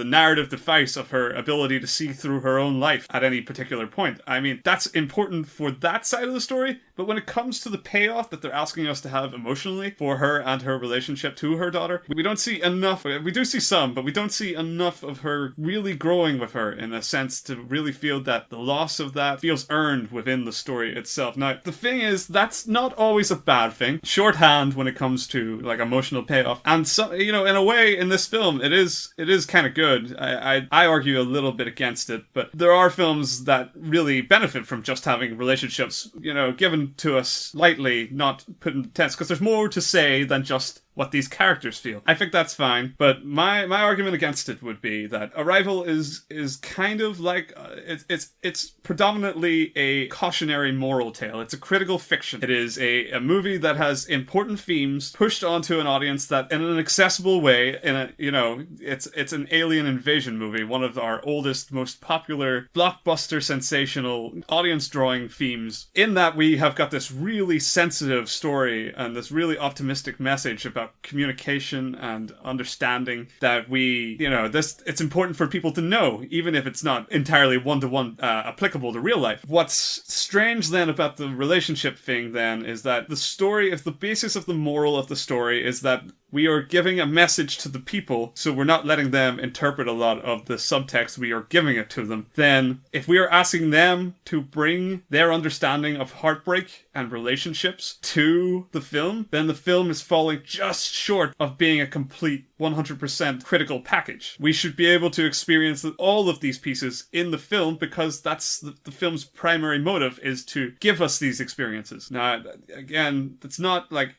Speaker 1: narrative device of her ability to see through her own life at any particular point. I mean, that's important for that side of the story, But when it comes to the payoff that they're asking us to have emotionally for her and her relationship to her daughter, we don't see enough. We do see some, but we don't see enough of her really growing with her in a sense to really feel that the loss of that feels earned within the story itself. Now, the thing is, that's not always a bad thing. Shorthand when it comes to like emotional payoff. And so, you know, in a way, in this film, it is kind of good. I argue a little bit against it, but there are films that really benefit from just having relationships, you know, given to us lightly, not put in tense, because there's more to say than just what these characters feel. I think that's fine, but my argument against it would be that Arrival is kind of like it's predominantly a cautionary moral tale. It's a critical fiction. It is a movie that has important themes pushed onto an audience that in an accessible way. It's an alien invasion movie, one of our oldest, most popular blockbuster sensational audience drawing themes. In that we have got this really sensitive story and this really optimistic message about communication and understanding that it's important for people to know, even if it's not entirely one-to-one applicable to real life. What's strange then about the relationship thing then is that the story, if the basis of the moral of the story is that we are giving a message to the people, so we're not letting them interpret a lot of the subtext, we are giving it to them, then if we are asking them to bring their understanding of heartbreak and relationships to the film, then the film is falling just short of being a complete 100% critical package. We should be able to experience all of these pieces in the film because that's the film's primary motive, is to give us these experiences. Now, again, it's not like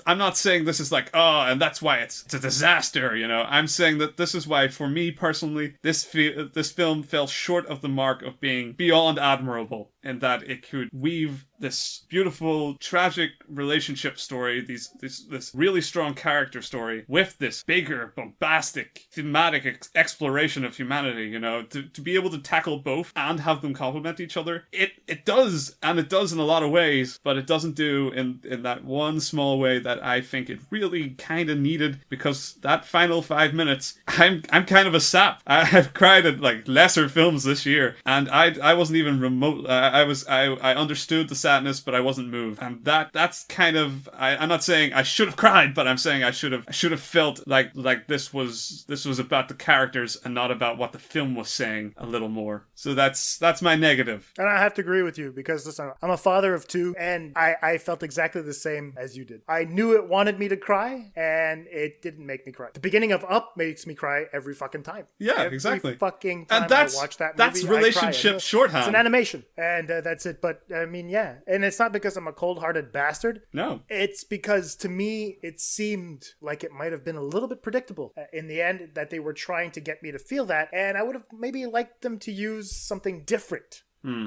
Speaker 1: I'm not saying this is like, oh, and that's why it's a disaster, you know. I'm saying that this is why, for me personally, this film fell short of the mark of being beyond admirable, in that it could weave this beautiful, tragic relationship story, this really strong character story, with this bigger, bombastic, thematic exploration of humanity, you know, to be able to tackle both and have them complement each other. It does, and it does in a lot of ways, but it doesn't do in that one small way that I think it really kind of needed, because that final 5 minutes, I'm kind of a sap. I've cried at like lesser films this year, and I wasn't even remote. I understood the sadness, but I wasn't moved, and that's kind of, I'm not saying I should have cried, but I'm saying I should have felt like this was about the characters and not about what the film was saying a little more. So that's my negative.
Speaker 2: And I have to agree with you, because listen, I'm a father of two, and I felt exactly the same as you did. I knew it wanted me to cry, and it didn't make me cry. The beginning of Up makes me cry every fucking time.
Speaker 1: Yeah,
Speaker 2: every
Speaker 1: exactly.
Speaker 2: Fucking time
Speaker 1: and I
Speaker 2: watch that movie,
Speaker 1: that's relationship shorthand.
Speaker 2: It's an animation, and that's it. But I mean, yeah, and it's not because I'm a cold-hearted bastard.
Speaker 1: No,
Speaker 2: it's because to me it seemed like it might have been a little bit predictable in the end, that they were trying to get me to feel that, and I would have maybe liked them to use something different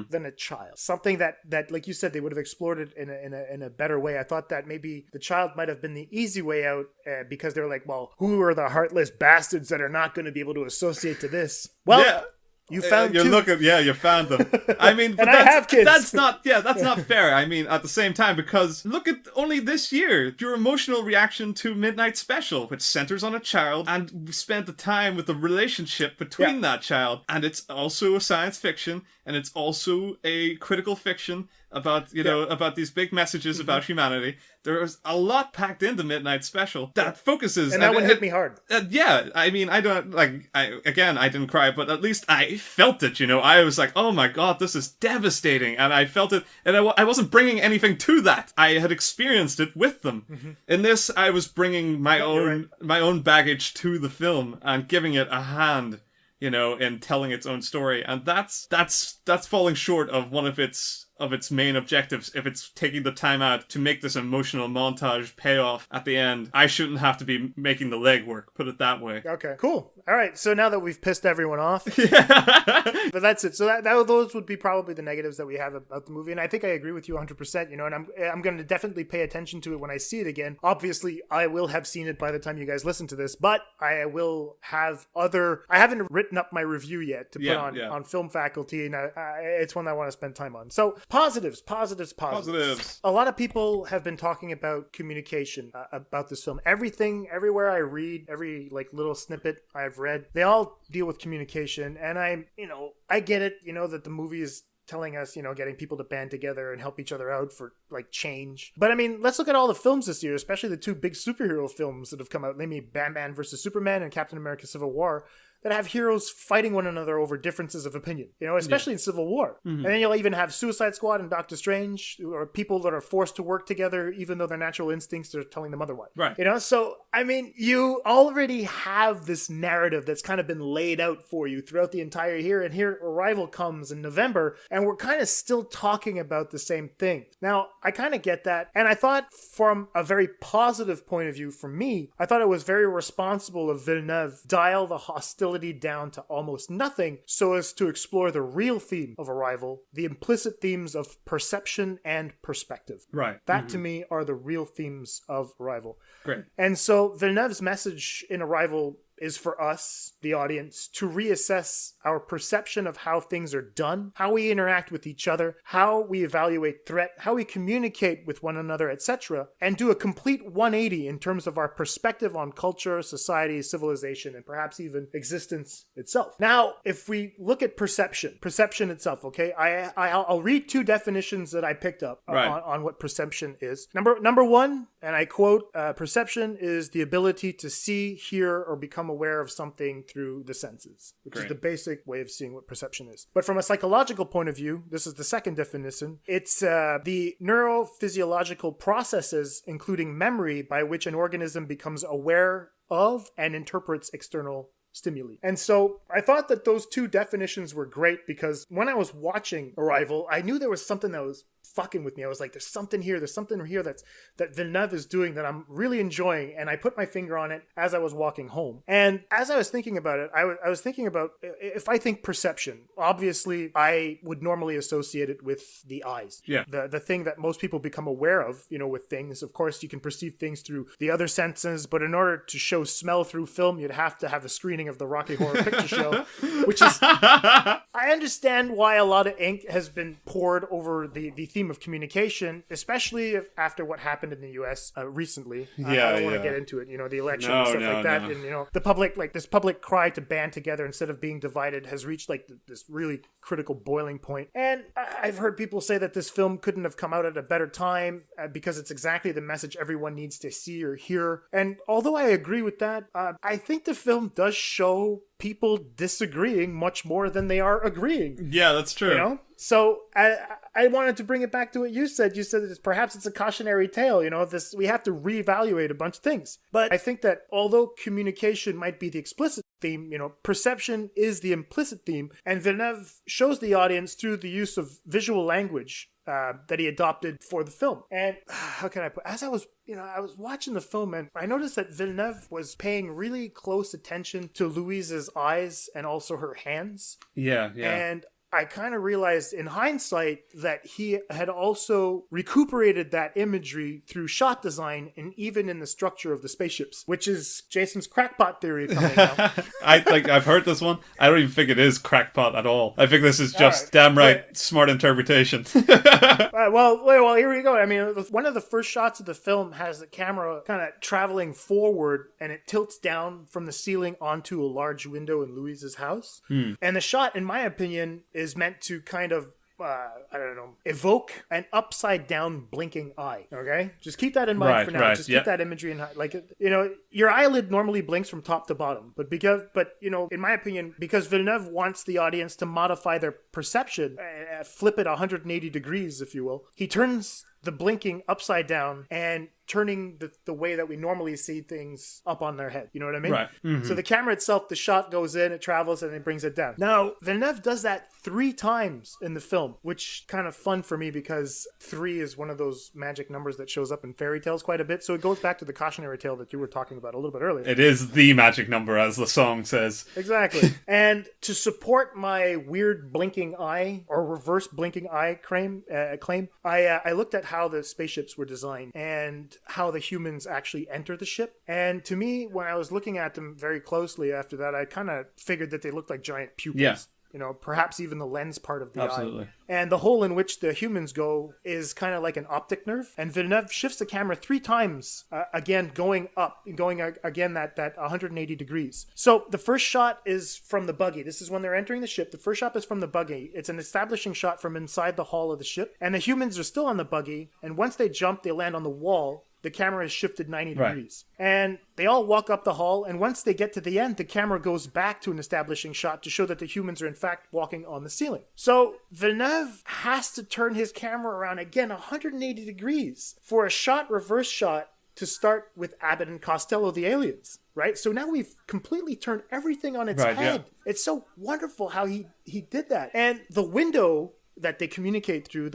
Speaker 2: than a child. Something that like you said, they would have explored it in a better way. I thought that maybe the child might have been the easy way out, because they're like, well, who are the heartless bastards that are not going to be able to associate to this? Well, yeah. You found two.
Speaker 1: You found them. I mean, but
Speaker 2: I have kids.
Speaker 1: That's not fair. I mean, at the same time, because look at only this year, your emotional reaction to Midnight Special, which centers on a child, and we spent the time with the relationship between that child, and it's also a science fiction, and it's also a critical fiction about, about these big messages about humanity. There's a lot packed into Midnight Special that focuses,
Speaker 2: and that one hit me hard.
Speaker 1: I mean, I didn't cry, but at least I felt it. I was like, oh my god, this is devastating, and I felt it, and I wasn't bringing anything to that. I had experienced it with them. Mm-hmm. In this, I was bringing my own baggage to the film and giving it a hand, in telling its own story, and that's falling short of one of its main objectives. If it's taking the time out to make this emotional montage payoff at the end, I shouldn't have to be making the legwork, put it that way.
Speaker 2: Okay, cool. All right, so now that we've pissed everyone off, but that's it. So those would be probably the negatives that we have about the movie, and I think I agree with you 100%. And I'm going to definitely pay attention to it when I see it again. Obviously, I will have seen it by the time you guys listen to this, but I will have I haven't written up my review yet to put on Film Faculty, and it's one I want to spend time on. So positives. A lot of people have been talking about communication about this film. Everywhere I read, every little snippet I've read, they all deal with communication, and I get it, that the movie is telling us, getting people to band together and help each other out for like change. But I mean, let's look at all the films this year, especially the two big superhero films that have come out, namely Batman vs. Superman and Captain America Civil War, that have heroes fighting one another over differences of opinion, especially in Civil War. Mm-hmm. And then you'll even have Suicide Squad and Doctor Strange, or people that are forced to work together even though their natural instincts are telling them otherwise.
Speaker 1: Right.
Speaker 2: So, I mean, you already have this narrative that's kind of been laid out for you throughout the entire year, and here Arrival comes in November, and we're kind of still talking about the same thing. Now, I kind of get that, and I thought from a very positive point of view for me, I thought it was very responsible of Villeneuve dial the hostility down to almost nothing so as to explore the real theme of Arrival, the implicit themes of perception and perspective.
Speaker 1: Right.
Speaker 2: That to me are the real themes of Arrival.
Speaker 1: Great.
Speaker 2: And so Villeneuve's message in Arrival is for us, the audience, to reassess our perception of how things are done, how we interact with each other, how we evaluate threat, how we communicate with one another, etc., and do a complete 180 in terms of our perspective on culture, society, civilization, and perhaps even existence itself. Now, if we look at perception itself, okay, I'll read two definitions that I picked up on what perception is. Number one, and I quote, perception is the ability to see, hear, or become aware of something through the senses, which is the basic way of seeing what perception is. But from a psychological point of view, this is the second definition. It's the neurophysiological processes, including memory, by which an organism becomes aware of and interprets external stimuli. And so I thought that those two definitions were great because when I was watching Arrival, I knew there was something that was fucking with me. I was like, there's something here that Villeneuve is doing that I'm really enjoying, and I put my finger on it as I was walking home. And as I was thinking about it, I was thinking about, if I think perception, obviously I would normally associate it with the eyes.
Speaker 1: Yeah.
Speaker 2: The thing that most people become aware of, with things. Of course, you can perceive things through the other senses, but in order to show smell through film, you'd have to have a screening of the Rocky Horror Picture Show, which is, I understand why a lot of ink has been poured over the theme of communication, especially after what happened in the US recently. I don't want to get into it, the election and stuff like that. And, the public, like this public cry to band together instead of being divided has reached like this really critical boiling point. And I've heard people say that this film couldn't have come out at a better time because it's exactly the message everyone needs to see or hear. And although I agree with that, I think the film does show people disagreeing much more than they are agreeing.
Speaker 1: Yeah, that's true.
Speaker 2: So I wanted to bring it back to what you said. You said that perhaps it's a cautionary tale. We have to reevaluate a bunch of things. But I think that although communication might be the explicit theme, perception is the implicit theme. And Villeneuve shows the audience through the use of visual language that he adopted for the film. And how can I put, as I was watching the film, and I noticed that Villeneuve was paying really close attention to Louise's eyes and also her hands.
Speaker 1: Yeah.
Speaker 2: And I kind of realized in hindsight that he had also recuperated that imagery through shot design and even in the structure of the spaceships, which is Jason's crackpot theory coming out.
Speaker 1: I've heard this one. I don't even think it is crackpot at all. I think this is just damn right smart interpretation.
Speaker 2: Well, here we go. I mean, one of the first shots of the film has the camera kind of traveling forward, and it tilts down from the ceiling onto a large window in Louise's house. And the shot, in my opinion, is meant to kind of evoke an upside down blinking eye. Okay, just keep that in mind for now. Just keep that imagery in mind. Like, your eyelid normally blinks from top to bottom, but in my opinion, because Villeneuve wants the audience to modify their perception, flip it 180 degrees, if you will, he turns the blinking upside down and turning the way that we normally see things up on their head. You know what I mean?
Speaker 1: Right. Mm-hmm.
Speaker 2: So the camera itself, the shot goes in, it travels, and it brings it down. Now, Villeneuve does that 3 times in the film, which kind of fun for me because 3 is one of those magic numbers that shows up in fairy tales quite a bit. So it goes back to the cautionary tale that you were talking about a little bit earlier.
Speaker 1: It is the magic number, as the song says.
Speaker 2: Exactly. And to support my weird blinking eye or reverse blinking eye claim, I looked at how the spaceships were designed and how the humans actually enter the ship. And to me, when I was looking at them very closely after that, I kind of figured that they looked like giant pupils.
Speaker 1: Yeah.
Speaker 2: perhaps even the lens part of the
Speaker 1: Absolutely.
Speaker 2: eye. And the hole in which the humans go is kind of like an optic nerve. And Villeneuve shifts the camera 3 times, again, going again that 180 degrees. So the first shot is from the buggy. This is when they're entering the ship. The first shot is from the buggy. It's an establishing shot from inside the hull of the ship. And the humans are still on the buggy. And once they jump, they land on the wall. The camera is shifted 90 degrees. And they all walk up the hall, and once they get to the end, the camera goes back to an establishing shot to show that the humans are in fact walking on the ceiling. So Villeneuve has to turn his camera around again 180 degrees for a reverse shot to start with Abbott and Costello, the aliens, right? So now we've completely turned everything on its head. Yeah. It's so wonderful how he did that. And the window that they communicate through,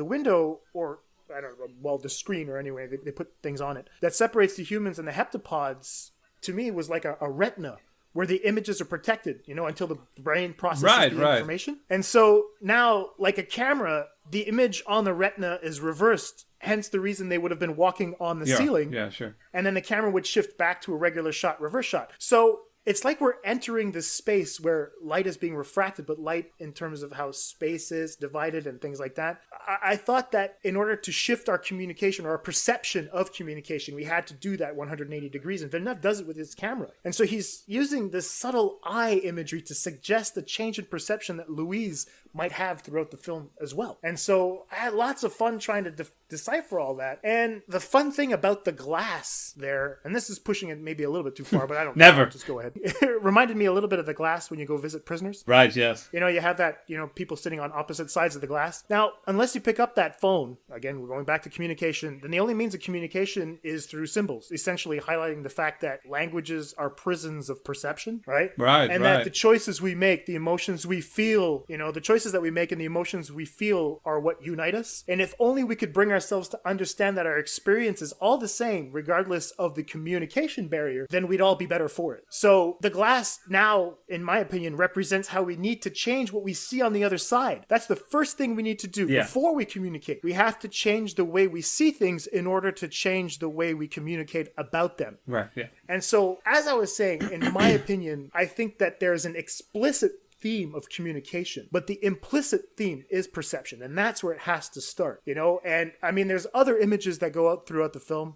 Speaker 2: I don't know, well, the screen, or anyway, they put things on it, that separates the humans and the heptapods, to me, was like a retina, where the images are protected, until the brain processes the information. And so now, like a camera, the image on the retina is reversed, hence the reason they would have been walking on the ceiling.
Speaker 1: Yeah, sure.
Speaker 2: And then the camera would shift back to a regular shot, reverse shot. So it's like we're entering this space where light is being refracted, but light in terms of how space is divided and things like that. I thought that in order to shift our communication or our perception of communication, we had to do that 180 degrees. And Villeneuve does it with his camera. And so he's using this subtle eye imagery to suggest the change in perception that Louise might have throughout the film as well. And so I had lots of fun trying to decipher all that. And the fun thing about the glass there, and this is pushing it maybe a little bit too far, but I don't
Speaker 1: Never.
Speaker 2: know. Just go ahead. It reminded me a little bit of the glass when you go visit prisoners.
Speaker 1: Right, yes.
Speaker 2: You have that, people sitting on opposite sides of the glass. Now, unless you pick up that phone, again, we're going back to communication, then the only means of communication is through symbols, essentially highlighting the fact that languages are prisons of perception, right?
Speaker 1: Right,
Speaker 2: and that the choices we make, the emotions we feel, the choices that we make and the emotions we feel are what unite us. And if only we could bring ourselves to understand that our experience is all the same, regardless of the communication barrier, then we'd all be better for it. So the glass now, in my opinion, represents how we need to change what we see on the other side. That's the first thing we need to do before we communicate. We have to change the way we see things in order to change the way we communicate about them.
Speaker 1: Right, yeah.
Speaker 2: And so, as I was saying, in my opinion, I think that there's an explicit theme of communication, but the implicit theme is perception, and that's where it has to start, and I mean there's other images that go out throughout the film.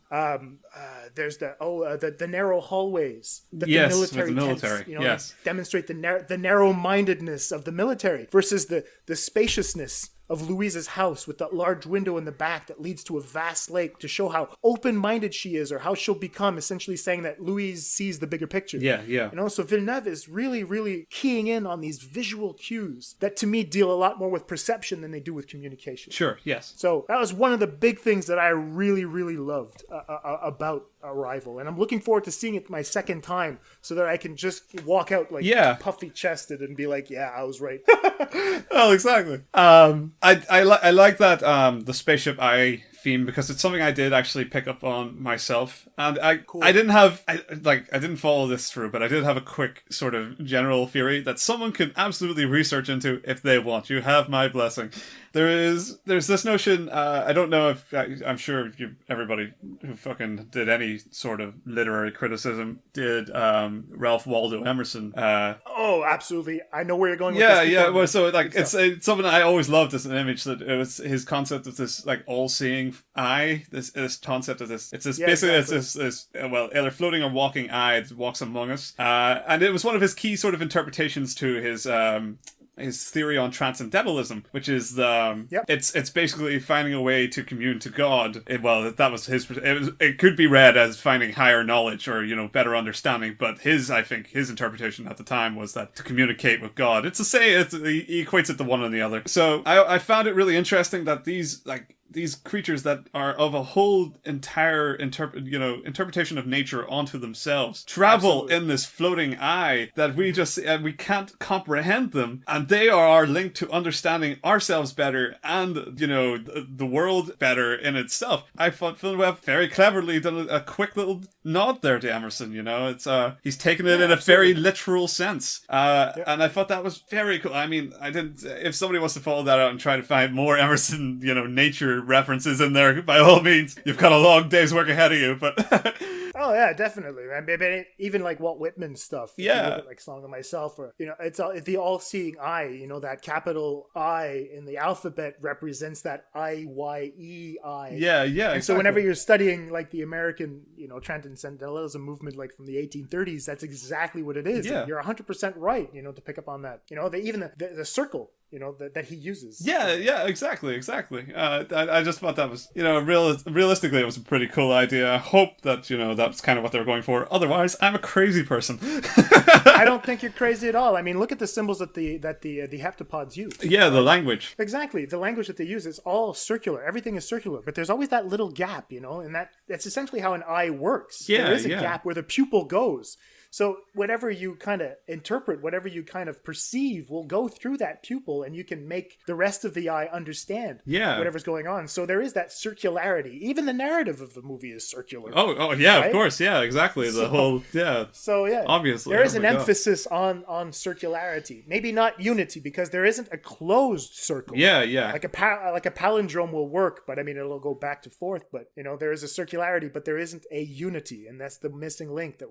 Speaker 2: There's the narrow hallways that the military tents, demonstrate the narrow-mindedness of the military versus the spaciousness of Louise's house with that large window in the back that leads to a vast lake to show how open-minded she is, or how she'll become, essentially saying that Louise sees the bigger picture.
Speaker 1: Yeah.
Speaker 2: So Villeneuve is really, really keying in on these visual cues that to me deal a lot more with perception than they do with communication.
Speaker 1: Sure, yes.
Speaker 2: So that was one of the big things that I really, really loved about Arrival. And I'm looking forward to seeing it my second time so that I can just walk out like puffy-chested and be like, yeah, I was right.
Speaker 1: Oh, exactly. I like that the spaceship eye theme, because it's something I did actually pick up on myself, and I didn't follow this through, but I did have a quick sort of general theory that someone can absolutely research into if they want. You have my blessing. There's this notion, I don't know if, I'm sure everybody who fucking did any sort of literary criticism did Ralph Waldo Emerson.
Speaker 2: Oh, absolutely. I know where you're going with this.
Speaker 1: Yeah. Well, so it's something I always loved as an image, that it was his concept of this like all-seeing eye. This concept of this. It's this basically exactly. It's this either floating or walking eye that walks among us. And it was one of his key sort of interpretations to his theory on transcendentalism, which is it's basically finding a way to commune to God. That was his. It could be read as finding higher knowledge or better understanding, but I think his interpretation at the time was that to communicate with God. He equates it to one and the other. So I found it really interesting that these creatures that are of a whole entire interpretation of nature onto themselves travel in this floating eye that we can't comprehend them, and they are linked to understanding ourselves better and the world better in itself. I thought Villeneuve very cleverly done a quick little nod there to Emerson. It's he's taken it in a very literal sense, and I thought that was very cool. I mean, if somebody wants to follow that out and try to find more Emerson nature references in there, by all means, you've got a long day's work ahead of you, but
Speaker 2: Oh yeah, definitely. I mean, even like Walt Whitman stuff. If you
Speaker 1: Yeah.
Speaker 2: look at, like Song of Myself, or it's the all-seeing eye. That capital I in the alphabet represents that IYEI.
Speaker 1: Yeah,
Speaker 2: And
Speaker 1: exactly.
Speaker 2: so whenever you're studying like the American, transcendentalism movement, like from the 1830s, that's exactly what it is.
Speaker 1: Yeah.
Speaker 2: And you're 100% right. To pick up on that. Even the circle. That he uses.
Speaker 1: Yeah, exactly. I just thought that was, realistically, it was a pretty cool idea. I hope that, that's kind of what they were going for. Otherwise, I'm a crazy person.
Speaker 2: I don't think you're crazy at all. I mean, look at the symbols that the heptapods use.
Speaker 1: Yeah, the language.
Speaker 2: Exactly. The language that they use is all circular. Everything is circular, but there's always that little gap, and that's essentially how an eye works.
Speaker 1: Yeah,
Speaker 2: there is a gap where the pupil goes. So whatever you kind of interpret, whatever you kind of perceive will go through that pupil, and you can make the rest of the eye understand whatever's going on. So there is that circularity. Even the narrative of the movie is circular.
Speaker 1: Oh yeah,
Speaker 2: right?
Speaker 1: Of course. Yeah, exactly. The whole,
Speaker 2: So yeah.
Speaker 1: Obviously.
Speaker 2: There is an emphasis on circularity. Maybe not unity, because there isn't a closed circle.
Speaker 1: Yeah.
Speaker 2: Like a palindrome will work, but I mean, it'll go back to forth. But, there is a circularity, but there isn't a unity. And that's the missing link that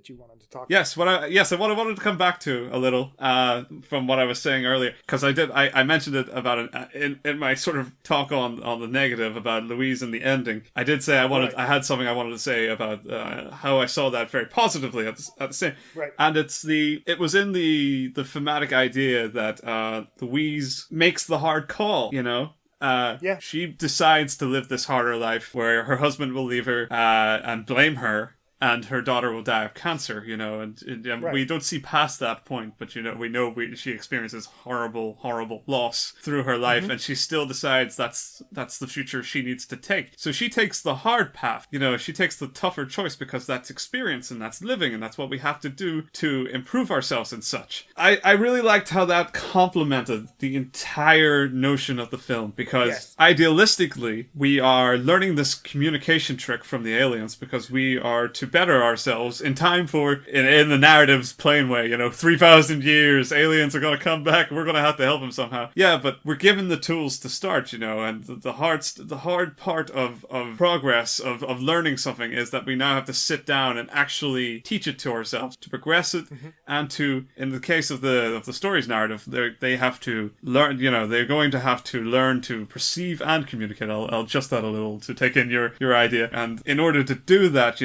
Speaker 2: you wanted to talk about.
Speaker 1: Yes, what I wanted to come back to a little from what I was saying earlier, because I mentioned it about in my sort of talk on the negative about Louise and the ending. I did say I had something I wanted to say about how I saw that very positively at the same.
Speaker 2: Right.
Speaker 1: And it was in the thematic idea that Louise makes the hard call, She decides to live this harder life where her husband will leave her and blame her, and her daughter will die of cancer, and
Speaker 2: Right.
Speaker 1: we don't see past that point, but she experiences horrible loss through her life, and she still decides that's the future she needs to take. So she takes the hard path, she takes the tougher choice, because that's experience and that's living, and that's what we have to do to improve ourselves and such. I really liked how that complemented the entire notion of the film, because idealistically we are learning this communication trick from the aliens, because we are to better ourselves in time for, in the narrative's plain way, 3,000 years, aliens are going to come back, we're going to have to help them somehow. Yeah, but we're given the tools to start, and the hard part of progress, of learning something, is that we now have to sit down and actually teach it to ourselves, to progress it, and to, in the case of the story's narrative, they have to learn, they're going to have to learn to perceive and communicate. I'll adjust that a little to take in your idea. And in order to do that,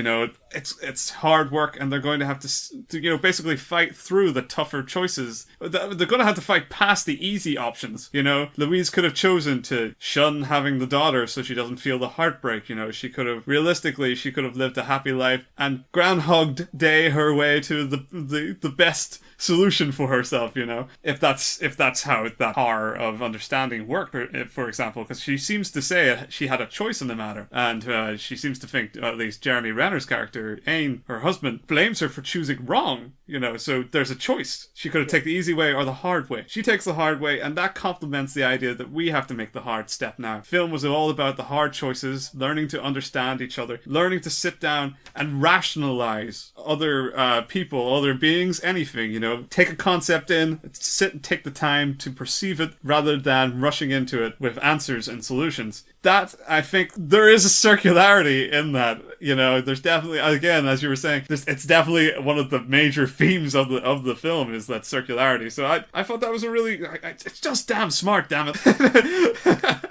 Speaker 1: it's hard work, and they're going to have to basically fight through the tougher choices. They're going to have to fight past the easy options. Louise could have chosen to shun having the daughter so she doesn't feel the heartbreak. She could have lived a happy life and Groundhog Day her way to the best solution for herself. If that's how that power of understanding worked, for example, because she seems to say she had a choice in the matter, and she seems to think, at least Jeremy Renner's character, Aine, her husband, blames her for choosing wrong, so there's a choice. She could have taken the easy way or the hard way. She takes the hard way, and that complements the idea that we have to make the hard step now. Film was all about the hard choices, learning to understand each other, learning to sit down and rationalize other people, other beings, anything, take a concept in, sit and take the time to perceive it, rather than rushing into it with answers and solutions. That, I think, there is a circularity in that. There's definitely, again, as you were saying, it's definitely one of the major themes of the film, is that circularity. So I thought that was a really, it's just damn smart, damn it.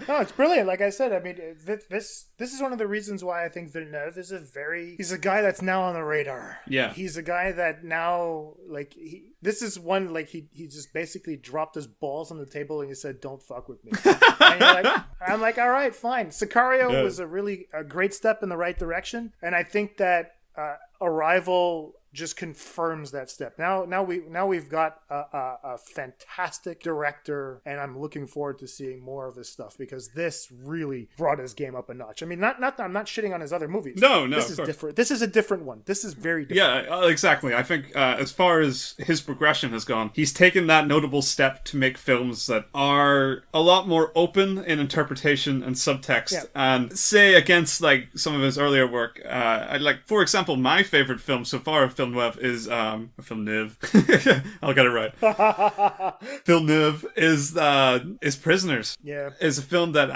Speaker 2: No, it's brilliant. Like I said, I mean, this is one of the reasons why I think Villeneuve is he's a guy that's now on the radar.
Speaker 1: Yeah.
Speaker 2: He's a guy that now, this is one, he just basically dropped his balls on the table and he said, "Don't fuck with me." And I'm like, all right, fine. Sicario was a great step in the right direction. And I think that Arrival just confirms that step. Now we've got a fantastic director, and I'm looking forward to seeing more of his stuff, because this really brought his game up a notch. I mean, I'm not shitting on his other movies.
Speaker 1: No,
Speaker 2: this is different. This is a different one. This is very different.
Speaker 1: Yeah, exactly. I think as far as his progression has gone, he's taken that notable step to make films that are a lot more open in interpretation and subtext, and say against some of his earlier work. For example, my favorite film so far of Villeneuve is Villeneuve. I'll get it right. Villeneuve is Prisoners.
Speaker 2: Yeah,
Speaker 1: is a film that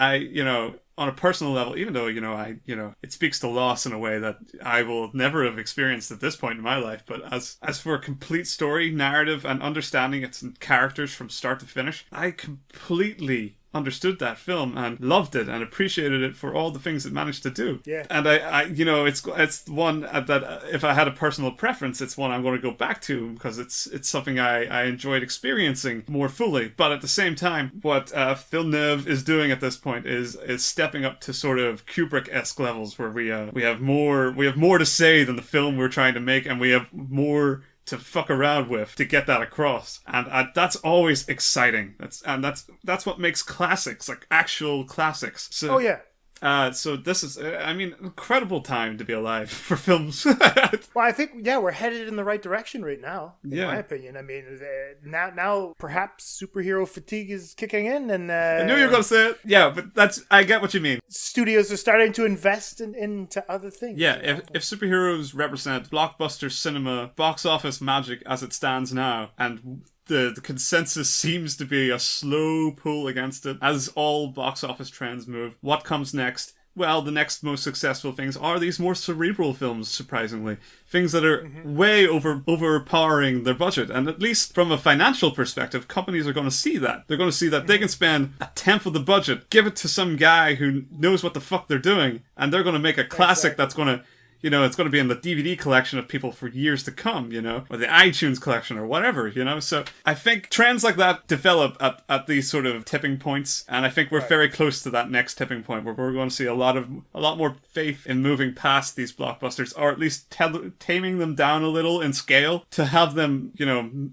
Speaker 1: on a personal level, even though, it speaks to loss in a way that I will never have experienced at this point in my life. But as for a complete story, narrative, and understanding its characters from start to finish, I completely understood that film and loved it and appreciated it for all the things it managed to do.
Speaker 2: Yeah.
Speaker 1: And it's one that if I had a personal preference, it's one I'm going to go back to because it's something I enjoyed experiencing more fully. But at the same time, what Villeneuve is doing at this point is stepping up to sort of Kubrick-esque levels where we have more to say than the film we're trying to make, and we have more to fuck around with to get that across, and that's always exciting. That's what makes classics, like actual classics. So, so this is, incredible time to be alive for films.
Speaker 2: Well, I think, we're headed in the right direction right now, in my opinion. I mean, now perhaps superhero fatigue is kicking in, and
Speaker 1: I knew you were going to say it. Yeah, but I get what you mean.
Speaker 2: Studios are starting to invest into other things.
Speaker 1: Yeah, if superheroes represent blockbuster cinema, box office magic as it stands now, and the consensus seems to be a slow pull against it as all box office trends move. What comes next? Well, the next most successful things are these more cerebral films, surprisingly. Things that are way overpowering their budget. And at least from a financial perspective, companies are going to see that. They're going to see that they can spend a tenth of the budget, give it to some guy who knows what the fuck they're doing, and they're going to make a classic that's going to, it's going to be in the DVD collection of people for years to come, or the iTunes collection or whatever, So I think trends like that develop at these sort of tipping points, and I think we're very close to that next tipping point where we're going to see a lot more faith in moving past these blockbusters, or at least taming them down a little in scale to have them,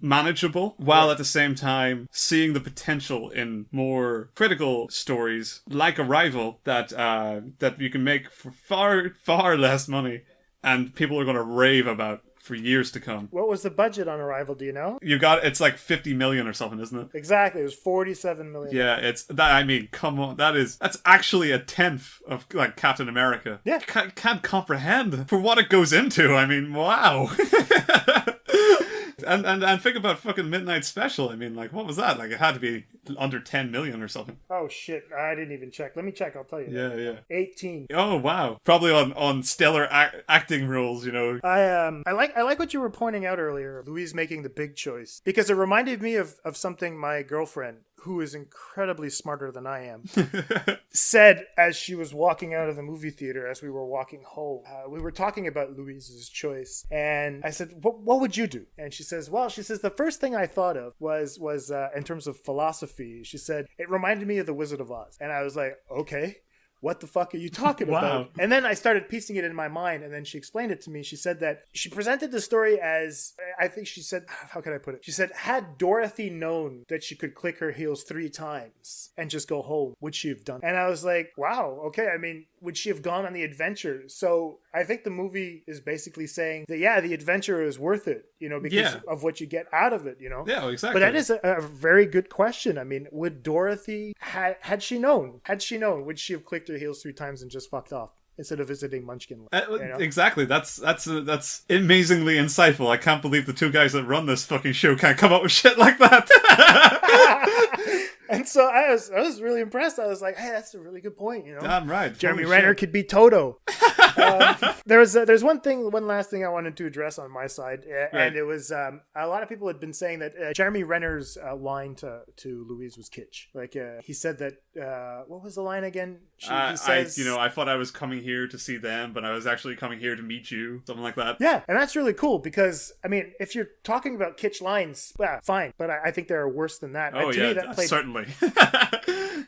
Speaker 1: manageable, while at the same time seeing the potential in more critical stories like Arrival that you can make for far, far less money. And people are going to rave about for years to come.
Speaker 2: What was the budget on Arrival, do you know?
Speaker 1: It's like 50 million or something, isn't it?
Speaker 2: Exactly, it was 47 million.
Speaker 1: Yeah, it's that, come on, that's actually a tenth of like Captain America.
Speaker 2: Yeah.
Speaker 1: Can't comprehend for what it goes into. Wow. And think about fucking Midnight Special. What was that? It had to be under 10 million or something.
Speaker 2: Oh shit, I didn't even check. Let me check, I'll tell you.
Speaker 1: Yeah.
Speaker 2: 18.
Speaker 1: Oh wow. Probably on stellar acting roles,
Speaker 2: I like what you were pointing out earlier, Louise making the big choice, because it reminded me of something my girlfriend, who is incredibly smarter than I am, said as she was walking out of the movie theater as we were walking home. We were talking about Louise's choice, and I said, what would you do? And she says, the first thing I thought of was in terms of philosophy, she said, it reminded me of The Wizard of Oz. And I was like, okay. What the fuck are you talking about? And then I started piecing it in my mind, and then she explained it to me. She said that she presented the story as, I think she said, how can I put it? She said, had Dorothy known that she could click her heels 3 times and just go home, would she have done it? And I was like, wow, okay. Would she have gone on the adventure? So I think the movie is basically saying that, the adventure is worth it, because of what you get out of it,
Speaker 1: Yeah, exactly.
Speaker 2: But that is a very good question. Would Dorothy, had she known, would she have clicked her heels 3 times and just fucked off instead of visiting Munchkin?
Speaker 1: Exactly. That's amazingly insightful. I can't believe the 2 guys that run this fucking show can't come up with shit like that.
Speaker 2: And so I was really impressed. I was like, hey, that's a really good point,
Speaker 1: Damn right.
Speaker 2: Jeremy Renner could be Toto. There's one last thing I wanted to address on my side, and it was a lot of people had been saying that Jeremy Renner's line to Louise was kitsch. He said that what was the line again? He says,
Speaker 1: I thought I was coming here to see them, but I was actually coming here to meet you, something like that.
Speaker 2: Yeah, and that's really cool because if you're talking about kitsch lines, fine, but I think there are worse than that.
Speaker 1: Oh yeah, certainly.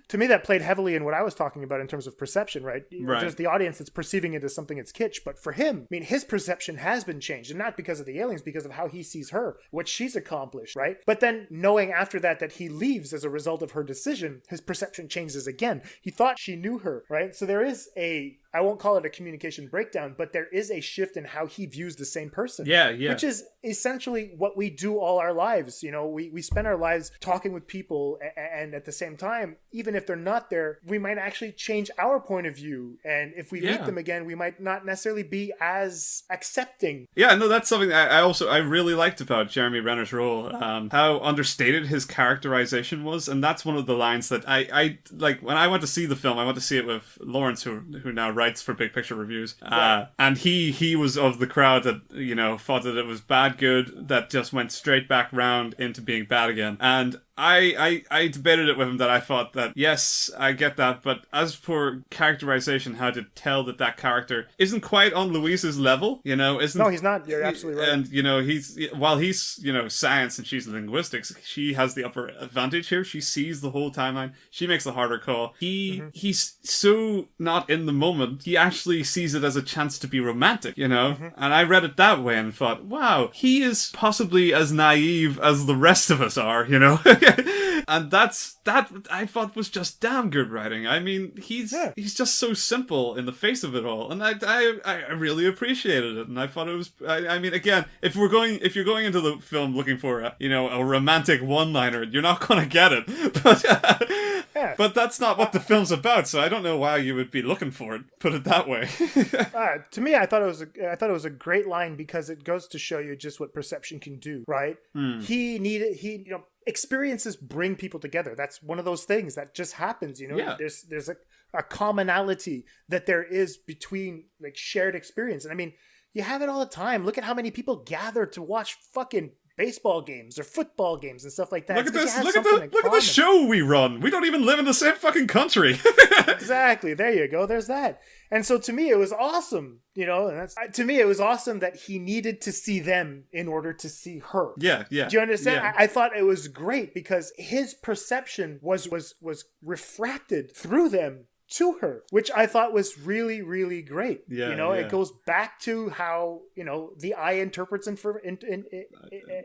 Speaker 2: To me, that played heavily in what I was talking about in terms of perception, right? There's the audience that's perceiving it as something that's kitsch, but for him, his perception has been changed, and not because of the aliens, because of how he sees her, what she's accomplished, right? But then knowing after that he leaves as a result of her decision, his perception changes again. He thought she knew her, right? So there is a I won't call it a communication breakdown, but there is a shift in how he views the same person.
Speaker 1: Yeah, yeah.
Speaker 2: Which is essentially what we do all our lives. You know, we spend our lives talking with people, and at the same time, even if they're not there, we might actually change our point of view. And if we meet them again, we might not necessarily be as accepting.
Speaker 1: Yeah, no, that's something I really liked about Jeremy Renner's role. How understated his characterization was, and that's one of the lines that I like when I went to see the film. I went to see it with Lawrence, who now writes for Big Picture Reviews, and he was of the crowd that, you know, thought that it was bad good that just went straight back round into being bad again. And I debated it with him that I thought that, yes, I get that, but as for characterization, how to tell that character isn't quite on Louise's level, you know, isn't...
Speaker 2: No, he's not. You're absolutely right.
Speaker 1: And, you know, while he's, you know, science and she's linguistics, she has the upper advantage here. She sees the whole timeline. She makes the harder call. He's so not in the moment. He actually sees it as a chance to be romantic, you know? And I read it that way and thought, wow, he is possibly as naive as the rest of us are, you know? And that I thought was just damn good writing. I mean, he's just so simple in the face of it all, and I really appreciated it. And I thought it was. I mean, again, if you're going into the film looking for a romantic one-liner, you're not going to get it. But that's not what the film's about. So I don't know why you would be looking for it. Put it that way.
Speaker 2: To me, I thought it was a great line because it goes to show you just what perception can do. Right? Experiences bring people together. That's one of those things that just happens, you know.
Speaker 1: Yeah.
Speaker 2: There's a commonality that there is between like shared experience. And I mean, you have it all the time. Look at how many people gather to watch fucking baseball games or football games and stuff like that.
Speaker 1: Look at this! Look at the show we run. We don't even live in the same fucking country.
Speaker 2: Exactly. There you go. There's that. And so to me, it was awesome. You know, and to me, it was awesome that he needed to see them in order to see her.
Speaker 1: Yeah, yeah.
Speaker 2: Do you understand?
Speaker 1: Yeah.
Speaker 2: I thought it was great because his perception was refracted through them to her, which I thought was really, really great.
Speaker 1: Yeah,
Speaker 2: you know,
Speaker 1: yeah.
Speaker 2: It goes back to how, you know, the eye interprets information.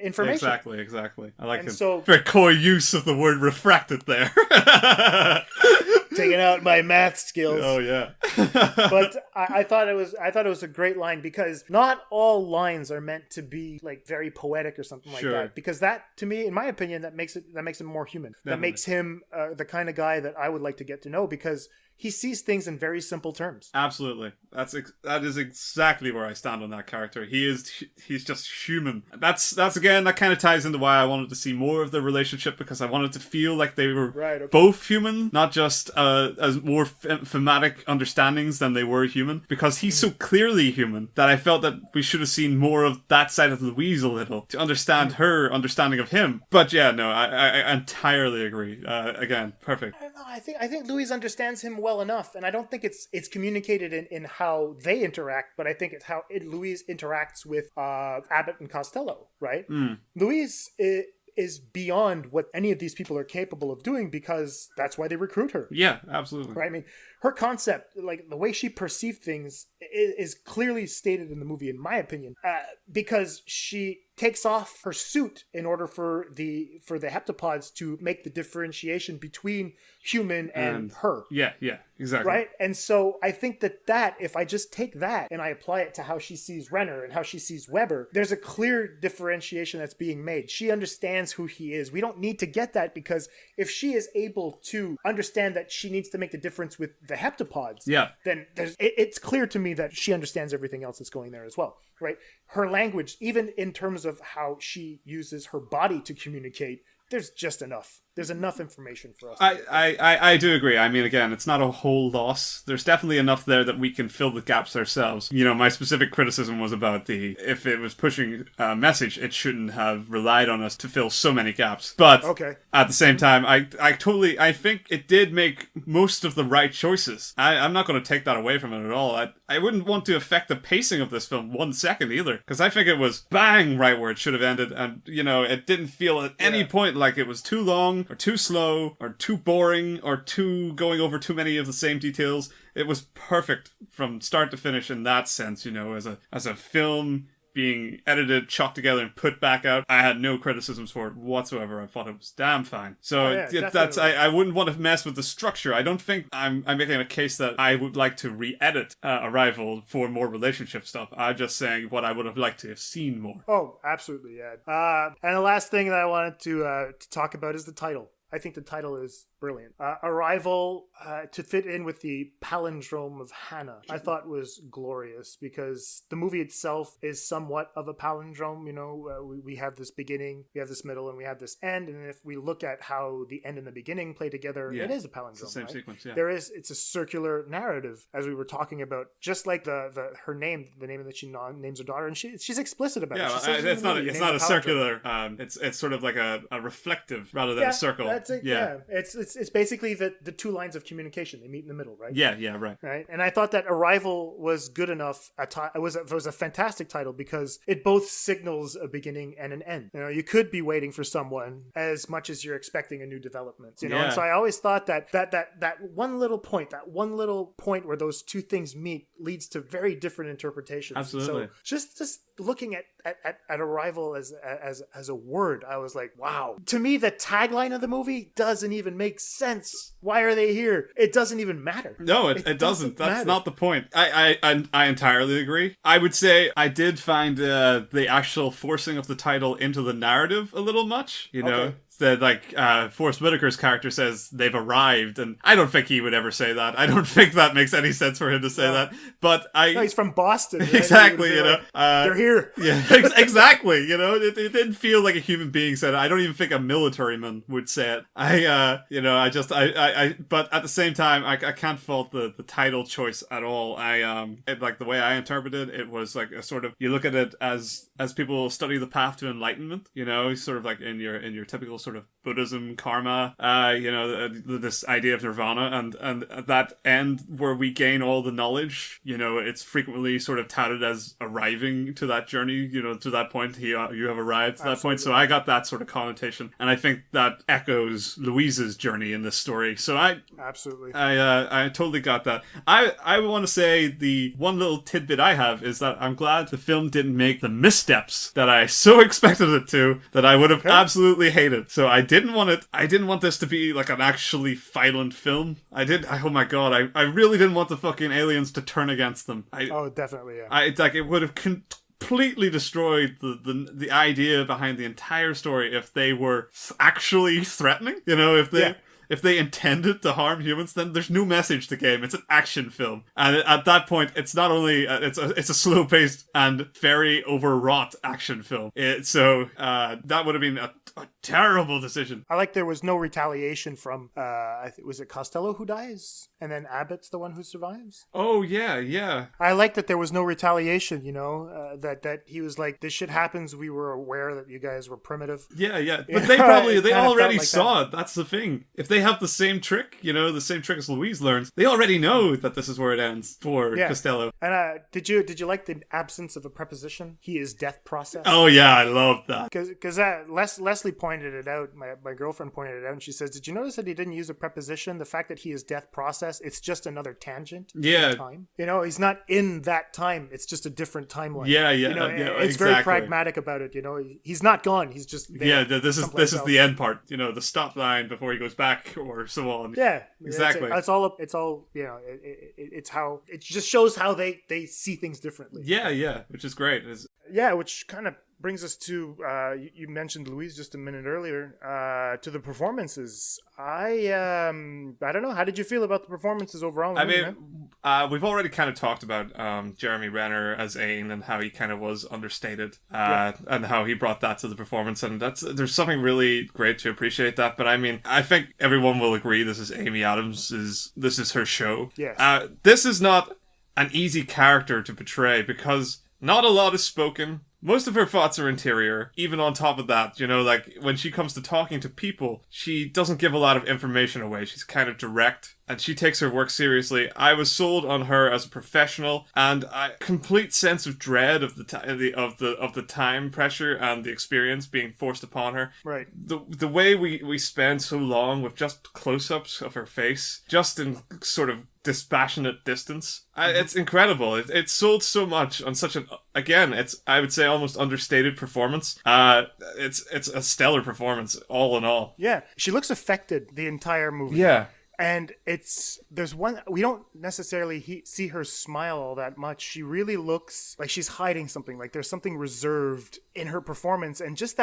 Speaker 1: Exactly. I like the
Speaker 2: so,
Speaker 1: very coy use of the word refracted there.
Speaker 2: Taking out my math skills.
Speaker 1: Oh yeah.
Speaker 2: But I thought it was a great line because not all lines are meant to be like very poetic or something like that. Because that, to me, in my opinion, that makes him more human. Definitely. That makes him the kind of guy that I would like to get to know because he sees things in very simple terms.
Speaker 1: Absolutely. That is exactly where I stand on that character. He's just human. That's again, that kind of ties into why I wanted to see more of the relationship, because I wanted to feel like they were both human, not just as more thematic understandings than they were human, because he's so clearly human that I felt that we should have seen more of that side of Louise a little to understand her understanding of him. But yeah, no, I entirely agree. Again, perfect.
Speaker 2: I don't know. I think Louise understands him well enough, and I don't think it's communicated in how they interact, but I think it's how Louise interacts with Abbott and Costello, right? Louise is beyond what any of these people are capable of doing because that's why they recruit her.
Speaker 1: Yeah, absolutely.
Speaker 2: Right? I mean, her concept, like the way she perceived things, is clearly stated in the movie, in my opinion, because she takes off her suit in order for the heptapods to make the differentiation between human and her.
Speaker 1: Yeah, exactly.
Speaker 2: Right? And so I think that if I just take that and I apply it to how she sees Renner and how she sees Weber, there's a clear differentiation that's being made. She understands who he is. We don't need to get that, because if she is able to understand that she needs to make the difference with the heptapods, then it's clear to me that she understands everything else that's going there as well. Right? Her language, even in terms of how she uses her body to communicate, there's just enough. There's enough information for us.
Speaker 1: I do agree. I mean, again, it's not a whole loss. There's definitely enough there that we can fill the gaps ourselves. You know, my specific criticism was about if it was pushing a message, it shouldn't have relied on us to fill so many gaps. But at the same time, I think it did make most of the right choices. I'm not going to take that away from it at all. I wouldn't want to affect the pacing of this film 1 second either, because I think it was bang right where it should have ended, and, you know, it didn't feel at any point like it was too long, or too slow, or too boring, or too going over too many of the same details. It was perfect from start to finish in that sense, you know, as a film being edited, chopped together, and put back out, I had no criticisms for it whatsoever. I thought it was damn fine. So I wouldn't want to mess with the structure. I don't think I'm making a case that I would like to re-edit Arrival for more relationship stuff. I'm just saying what I would have liked to have seen more.
Speaker 2: Oh, absolutely, yeah. And the last thing that I wanted to talk about is the title. I think the title is brilliant. Arrival, to fit in with the palindrome of Hannah, I thought was glorious because the movie itself is somewhat of a palindrome. You know, we have this beginning, we have this middle, and we have this end. And if we look at how the end and the beginning play together, it is a palindrome. It's the same sequence, yeah. It's a circular narrative, as we were talking about, just like the name that she names her daughter, and she's explicit about it.
Speaker 1: Yeah, it's not a circular. It's sort of like a reflective rather than a circle.
Speaker 2: That's it. Yeah. It's basically the two lines of communication. They meet in the middle, right?
Speaker 1: Yeah, right.
Speaker 2: Right. And I thought that Arrival was good enough. It was a fantastic title because it both signals a beginning and an end. You know, you could be waiting for someone as much as you're expecting a new development. You know, and so I always thought that one little point where those two things meet leads to very different interpretations.
Speaker 1: Absolutely.
Speaker 2: So just looking at Arrival as a word, I was like, wow. To me, the tagline of the movie doesn't even make sense. Why are they here? It doesn't even matter.
Speaker 1: No, it doesn't. That's not the point. I entirely agree. I would say I did find the actual forcing of the title into the narrative a little much. You know. That Forrest Whitaker's character says they've arrived, and I don't think he would ever say that. I don't think that makes any sense for him to say that. But he's
Speaker 2: from Boston. Right?
Speaker 1: Exactly, you know.
Speaker 2: They're here.
Speaker 1: Yeah, exactly. You know, it didn't feel like a human being said it. I don't even think a militaryman would say it. But at the same time, I can't fault the title choice at all. The way I interpreted it was like a sort of, you look at it as people study the path to enlightenment, you know, sort of like in your typical sort of Buddhism, karma, this idea of nirvana, and at that end where we gain all the knowledge, you know, it's frequently sort of touted as arriving to that journey, you know, to that point, you have arrived to that point. So I got that sort of connotation, and I think that echoes Louise's journey in this story. So I totally got that. I want to say the one little tidbit I have is that I'm glad the film didn't make the missteps that I so expected it to, that I would have absolutely hated. So I didn't want this to be like an actually violent film. Oh my god, I really didn't want the fucking aliens to turn against them.
Speaker 2: Definitely, yeah.
Speaker 1: It would have completely destroyed the idea behind the entire story if they were actually threatening. You know, if they intended to harm humans, then there's no message to game. It's an action film, and at that point, it's not only it's a slow-paced and very overwrought action film. That would have been a terrible decision.
Speaker 2: I like there was no retaliation from was it Costello who dies, and then Abbott's the one who survives.
Speaker 1: Oh yeah.
Speaker 2: I like that there was no retaliation. You know, that he was like, this shit happens. We were aware that you guys were primitive.
Speaker 1: Yeah. But they already saw it. That's the thing. If they have the same trick, you know, the same trick as Louise learns, they already know that this is where it ends for Costello.
Speaker 2: And did you like the absence of a preposition? He is death process.
Speaker 1: Oh yeah, I love that.
Speaker 2: Because Leslie pointed it out. My girlfriend pointed it out, and she says, "Did you notice that he didn't use a preposition? The fact that he is death process, it's just another tangent.
Speaker 1: Yeah.
Speaker 2: Time. You know, he's not in that time. It's just a different timeline.
Speaker 1: Yeah.
Speaker 2: You know, it's
Speaker 1: exactly.
Speaker 2: very pragmatic about it. You know, he's not gone. He's just there.
Speaker 1: Yeah. This is the end part. You know, the stop line before he goes back, or so on.
Speaker 2: Yeah.
Speaker 1: Exactly.
Speaker 2: It's all. You know, it's how it just shows how they see things differently.
Speaker 1: Yeah. Which is great.
Speaker 2: Which kind of brings us to you mentioned Louise just a minute earlier, to the performances. I don't know, how did you feel about the performances overall?
Speaker 1: We've already kind of talked about Jeremy Renner as Aang and how he kind of was understated, and how he brought that to the performance, and there's something really great to appreciate that. But I mean, I think everyone will agree this is Amy Adams, this is her show.
Speaker 2: Yes.
Speaker 1: This is not an easy character to portray because not a lot is spoken. Most of her thoughts are interior. Even on top of that, you know, like when she comes to talking to people, she doesn't give a lot of information away. She's kind of direct, and she takes her work seriously. I was sold on her as a professional, and a complete sense of dread of the time pressure and the experience being forced upon her.
Speaker 2: Right.
Speaker 1: The way we spend so long with just close-ups of her face, just in sort of dispassionate distance. It's incredible. It's sold so much on such I would say almost understated performance. It's a stellar performance all in all.
Speaker 2: Yeah, she looks affected the entire movie.
Speaker 1: Yeah.
Speaker 2: And we don't necessarily see her smile all that much. She really looks like she's hiding something, like there's something reserved in her performance. And just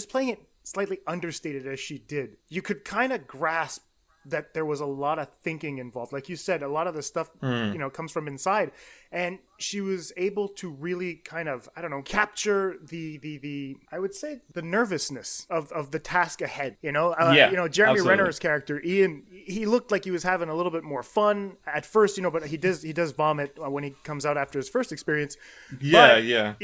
Speaker 2: playing it slightly understated as she did, you could kind of grasp that there was a lot of thinking involved. Like you said, a lot of the stuff, comes from inside. And she was able to really kind of, capture the I would say the nervousness of the task ahead. Jeremy
Speaker 1: absolutely.
Speaker 2: Renner's character, Ian, he looked like he was having a little bit more fun at first, but he does vomit when he comes out after his first experience.
Speaker 1: Yeah.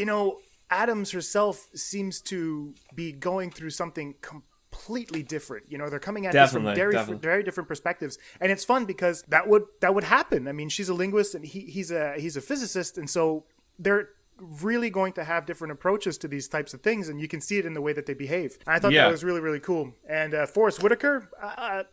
Speaker 2: Adams herself seems to be going through something completely different. They're coming at this from very different perspectives, and it's fun because that would happen. I mean, she's a linguist and he's a physicist, and so they're really going to have different approaches to these types of things, and you can see it in the way that they behave. And I thought that was really, really cool. And Forrest Whitaker,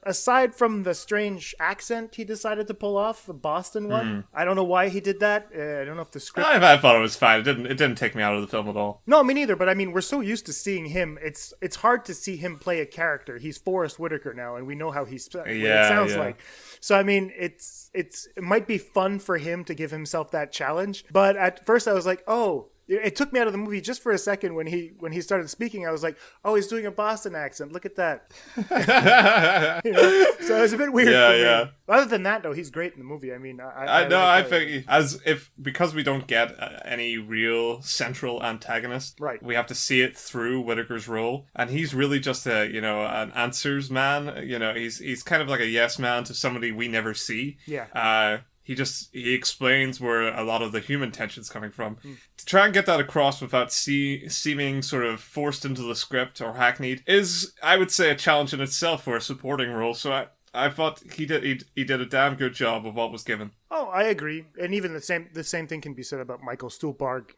Speaker 2: aside from the strange accent he decided to pull off, the Boston one, I don't know why he did that. I don't know if the script...
Speaker 1: I thought it was fine. It didn't take me out of the film at all.
Speaker 2: No, me neither, but I mean, we're so used to seeing him. It's hard to see him play a character. He's Forrest Whitaker now, and we know how it sounds like. So, I mean, it might be fun for him to give himself that challenge. But at first I was like, oh, it took me out of the movie just for a second when he started speaking. I was like, oh, he's doing a Boston accent. Look at that. So it was a bit weird for me. Yeah. Other than that, though, he's great in the movie. I mean,
Speaker 1: I think because we don't get any real central antagonist,
Speaker 2: right?
Speaker 1: We have to see it through Whitaker's role, and he's really just an answers man. He's kind of like a yes man to somebody we never see.
Speaker 2: Yeah.
Speaker 1: He explains where a lot of the human tension's coming from. To try and get that across without seeming sort of forced into the script or hackneyed is, I would say, a challenge in itself for a supporting role. So I thought he did a damn good job of what was given.
Speaker 2: Oh, I agree, and even the same thing can be said about Michael Stuhlbarg.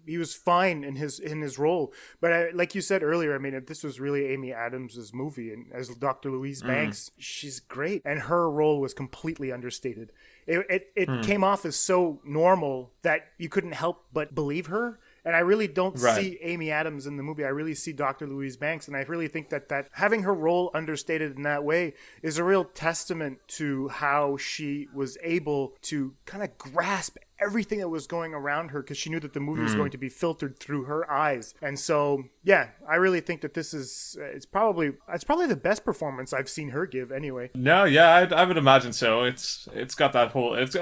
Speaker 2: He was fine in his role, but like you said earlier, I mean, this was really Amy Adams' movie, and as Dr. Louise Banks, she's great, and her role was completely understated. It came off as so normal that you couldn't help but believe her. And I really don't see Amy Adams in the movie. I really see Dr. Louise Banks. And I really think that having her role understated in that way is a real testament to how she was able to kind of grasp everything that was going around her, because she knew that the movie was going to be filtered through her eyes. And so, yeah, I really think that this is it's probably the best performance I've seen her give anyway.
Speaker 1: No, yeah, I would imagine so. It's got that whole it's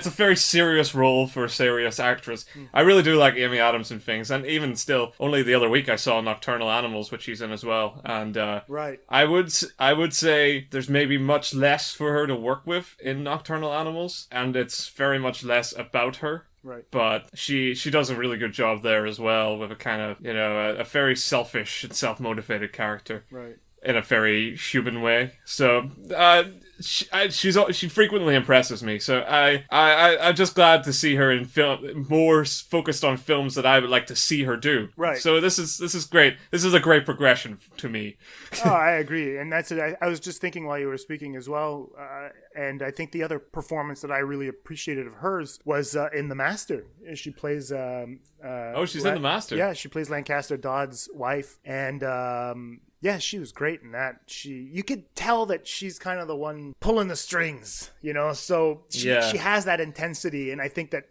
Speaker 1: a very serious role for a serious actress. I really do like Amy Adams in things, and even still, only the other week I saw Nocturnal Animals, which she's in as well. And
Speaker 2: right,
Speaker 1: I would say there's maybe much less for her to work with in Nocturnal Animals, and it's very much less about her.
Speaker 2: Right.
Speaker 1: But she does a really good job there as well, with a kind of, a very selfish and self-motivated character.
Speaker 2: Right.
Speaker 1: In a very human way. So she frequently impresses me. So I'm just glad to see her in film, more focused on films that I would like to see her do.
Speaker 2: Right.
Speaker 1: So this is great. This is a great progression to me.
Speaker 2: Oh, I agree, and that's it. I was just thinking while you were speaking as well, and I think the other performance that I really appreciated of hers was in The Master. She plays.
Speaker 1: She's in The Master.
Speaker 2: Yeah, she plays Lancaster Dodd's wife, and. Yeah, she was great in that. You could tell that she's kind of the one pulling the strings, so she has that intensity. And I think that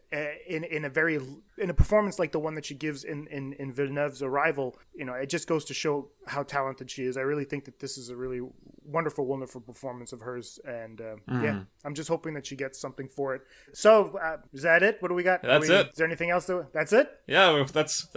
Speaker 2: in a performance like the one that she gives in Villeneuve's Arrival, it just goes to show how talented she is. I really think that this is a really wonderful, wonderful performance of hers. And yeah, I'm just hoping that she gets something for it. So is that it? What do we got?
Speaker 1: That's it.
Speaker 2: Is there anything else? That's it?
Speaker 1: Yeah, let's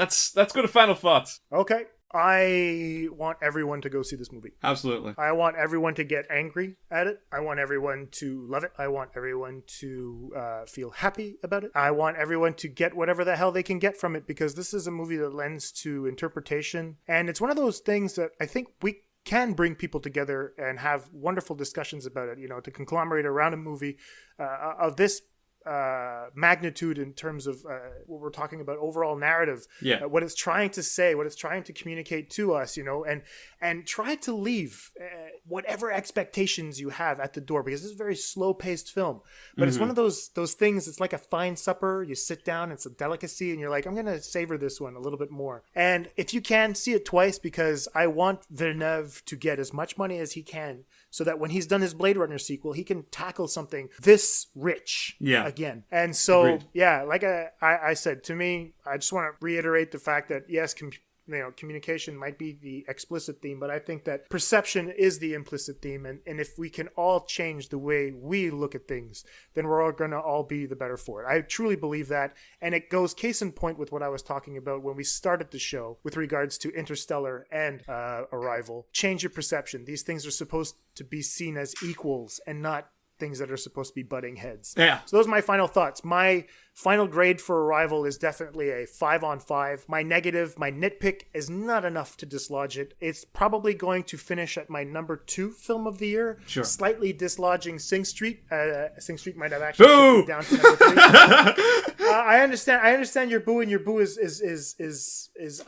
Speaker 1: go to final thoughts.
Speaker 2: Okay. I want everyone to go see this movie.
Speaker 1: Absolutely.
Speaker 2: I want everyone to get angry at it. I want everyone to love it. I want everyone to feel happy about it. I want everyone to get whatever the hell they can get from it, because this is a movie that lends to interpretation. And it's one of those things that I think we can bring people together and have wonderful discussions about it, to conglomerate around a movie of this magnitude in terms of what we're talking about, overall narrative, what it's trying to say, what it's trying to communicate to us, and try to leave whatever expectations you have at the door, because this is a very slow-paced film, but it's one of those things. It's like a fine supper. You sit down, it's a delicacy, and you're like, I'm gonna savor this one a little bit more. And if you can, see it twice, because I want Villeneuve to get as much money as he can, so that when he's done his Blade Runner sequel, he can tackle something this rich again. And so,
Speaker 1: Agreed.
Speaker 2: like I said, to me, I just want to reiterate the fact that, yes, communication might be the explicit theme, but I think that perception is the implicit theme. And if we can all change the way we look at things, then we're all going to all be the better for it. I truly believe that. And it goes case in point with what I was talking about when we started the show with regards to Interstellar and Arrival. Change your perception. These things are supposed to be seen as equals and not things that are supposed to be butting heads.
Speaker 1: Yeah.
Speaker 2: So those are my final thoughts. My final grade for Arrival is definitely a 5 on 5. My nitpick is not enough to dislodge it. It's probably going to finish at my number 2 film of the year.
Speaker 1: Sure.
Speaker 2: Slightly dislodging Sing Street. Sing Street might have actually shifted down to number 3. I understand your boo, and your boo is understandable.
Speaker 1: It's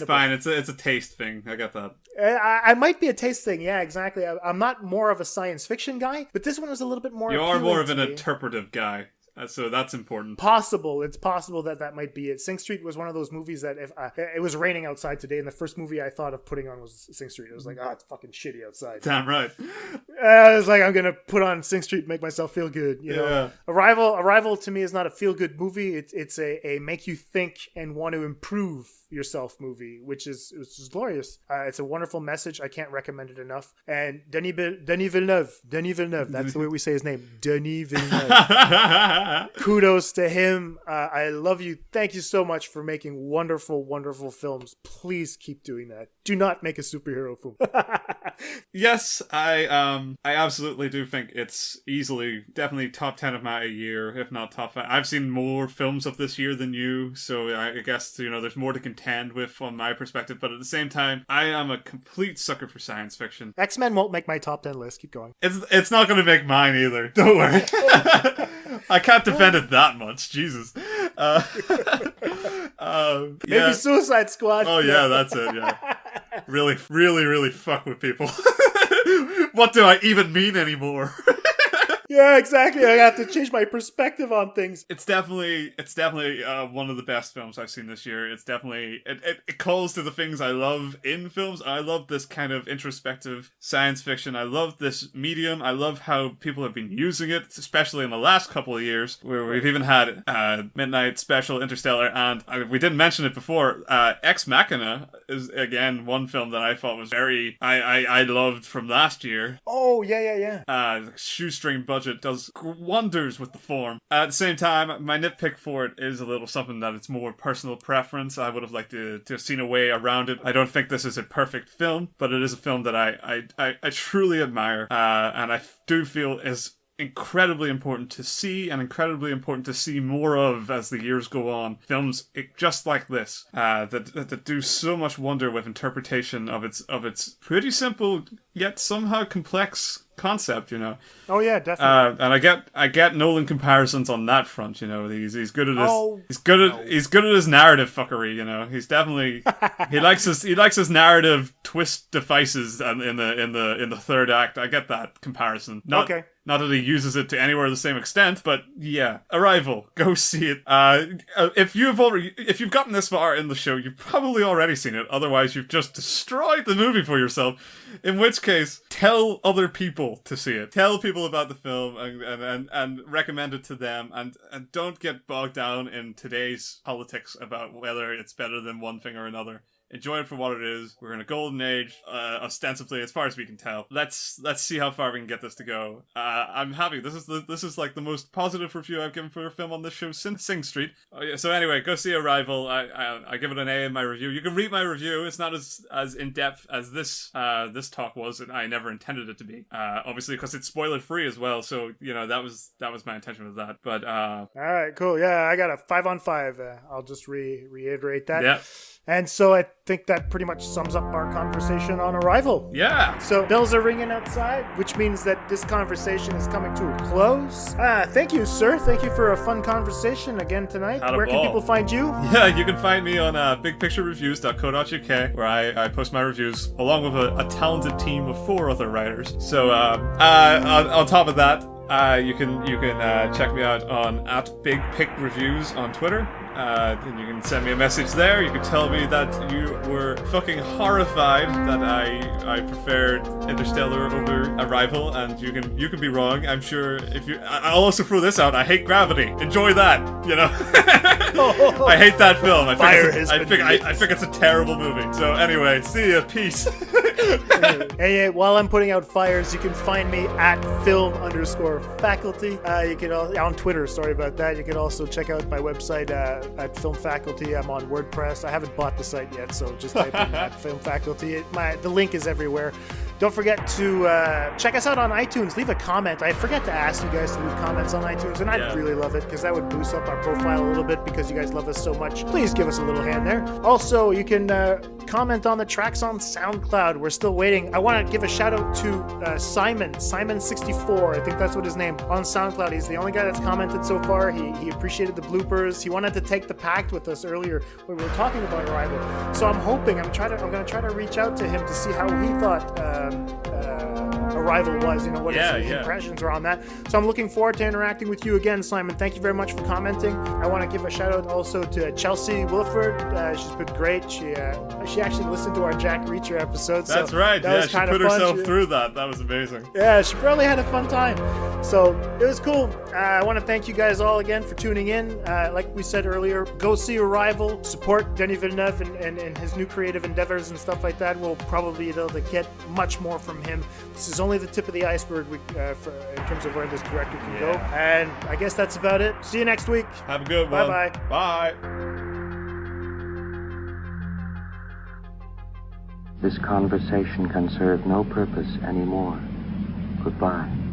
Speaker 1: fine. It's a taste thing. I got that.
Speaker 2: I might be a taste thing. Yeah, exactly. I'm not more of a science fiction guy, but this one was a little bit more.
Speaker 1: You are more of an
Speaker 2: me.
Speaker 1: interpretive guy. So that's important.
Speaker 2: It's possible that might be it. Sing Street was one of those movies that if it was raining outside today, and the first movie I thought of putting on was Sing Street. It was like, it's fucking shitty outside.
Speaker 1: Damn right.
Speaker 2: I was like, I'm gonna put on Sing Street and make myself feel good. You know, Arrival to me is not a feel good movie. It's a make you think and want to improve yourself movie, which is glorious. It's a wonderful message. I can't recommend it enough. And Denis Villeneuve, that's the way we say his name, Denis Villeneuve. Kudos to him. I love you. Thank you so much for making wonderful, wonderful films. Please keep doing that. Do not make a superhero film.
Speaker 1: Yes, I absolutely do think it's definitely top 10 of my year, if not top 5. I've seen more films of this year than you, so I guess, there's more to contend with from my perspective, but at the same time, I am a complete sucker for science fiction.
Speaker 2: X-Men won't make my top 10 list. Keep going.
Speaker 1: It's not going to make mine either. Don't worry. I can't defend it that much. Jesus.
Speaker 2: Maybe Suicide Squad.
Speaker 1: Oh, yeah, that's it, yeah. Really, really, really fuck with people. What do I even mean anymore?
Speaker 2: Yeah, exactly. I have to change my perspective on things.
Speaker 1: It's definitely one of the best films I've seen this year. It's definitely it calls to the things I love in films. I love this kind of introspective science fiction. I love this medium. I love how people have been using it, especially in the last couple of years, where we've even had Midnight Special, Interstellar, and we didn't mention it before. Ex Machina is again one film that I thought was I loved from last year.
Speaker 2: Oh yeah.
Speaker 1: Shoestring budget does wonders with the form. At the same time, my nitpick for it is a little something that it's more personal preference. I would have liked to have seen a way around it. I don't think this is a perfect film, but it is a film that I truly admire, and I do feel is incredibly important to see, and incredibly important to see more of as the years go on. Films just like this that do so much wonder with interpretation of its pretty simple yet somehow complex concept,
Speaker 2: Oh yeah, definitely.
Speaker 1: And I get Nolan comparisons on that front. He's good at his he's good at his narrative fuckery. He's definitely he likes his narrative twist devices in the third act. I get that comparison. Not that he uses it to anywhere the same extent, but yeah. Arrival, go see it. If you've gotten this far in the show, you've probably already seen it. Otherwise, you've just destroyed the movie for yourself. In which case, tell other people to see it. Tell people about the film and recommend it to them. And don't get bogged down in today's politics about whether it's better than one thing or another. Enjoy it for what it is. We're in a golden age, ostensibly, as far as we can tell. Let's see how far we can get this to go. I'm happy. This is like the most positive review I've given for a film on this show since Sing Street. Oh, yeah. So anyway, go see Arrival. I give it an A in my review. You can read my review. It's not as in depth as this talk was, and I never intended it to be. Obviously, because it's spoiler free as well. So that was my intention with that. But
Speaker 2: all right, cool. Yeah, I got a 5 on 5. I'll just reiterate that.
Speaker 1: Yeah.
Speaker 2: And so think that pretty much sums up our conversation on Arrival.
Speaker 1: Yeah.
Speaker 2: So bells are ringing outside, which means that this conversation is coming to a close. Thank you, sir. Thank you for a fun conversation again tonight. Where can people find you?
Speaker 1: Yeah, you can find me on bigpicturereviews.co.uk, where I post my reviews along with a talented team of 4 other writers. So on top of that, you can check me out on @BigPicReviews on Twitter. And you can send me a message there. You can tell me that you were fucking horrified that I preferred Interstellar over Arrival, and you can be wrong. I'm sure if you. I'll also throw this out. I hate Gravity. Enjoy that. You know. I hate that film. I think it's a terrible movie. So anyway, see ya. Peace.
Speaker 2: Hey, while I'm putting out fires, you can find me at film_faculty. You can on Twitter. Sorry about that. You can also check out my website at Film Faculty. I'm on WordPress. I haven't bought the site yet, so just type in at Film Faculty. The link is everywhere. Don't forget to check us out on iTunes. Leave a comment. I forget to ask you guys to leave comments on iTunes, and I'd really love it because that would boost up our profile a little bit because you guys love us so much. Please give us a little hand there. Also, you can comment on the tracks on SoundCloud. We're still waiting. I want to give a shout out to Simon64. I think that's what his name on SoundCloud. He's the only guy that's commented so far. He appreciated the bloopers. He wanted to take the pact with us earlier when we were talking about Arrival. So I'm hoping I'm going to try to reach out to him to see how he thought Arrival was, what his impressions are on that. So I'm looking forward to interacting with you again, Simon. Thank you very much for commenting. I want to give a shout out also to Chelsea Williford. She's been great. She actually listened to our Jack Reacher episode.
Speaker 1: That's right.
Speaker 2: That was
Speaker 1: she put herself through that. That was amazing.
Speaker 2: Yeah, she probably had a fun time. So it was cool. I want to thank you guys all again for tuning in. Like we said earlier, go see Arrival. Support Denis Villeneuve and his new creative endeavors and stuff like that. We'll probably be able to get much more from him. This is only the tip of the iceberg in terms of where this director can go. And I guess that's about it. See you next week.
Speaker 1: Have a good one.
Speaker 2: Bye-bye.
Speaker 1: Bye.
Speaker 16: This conversation can serve no purpose anymore. Goodbye.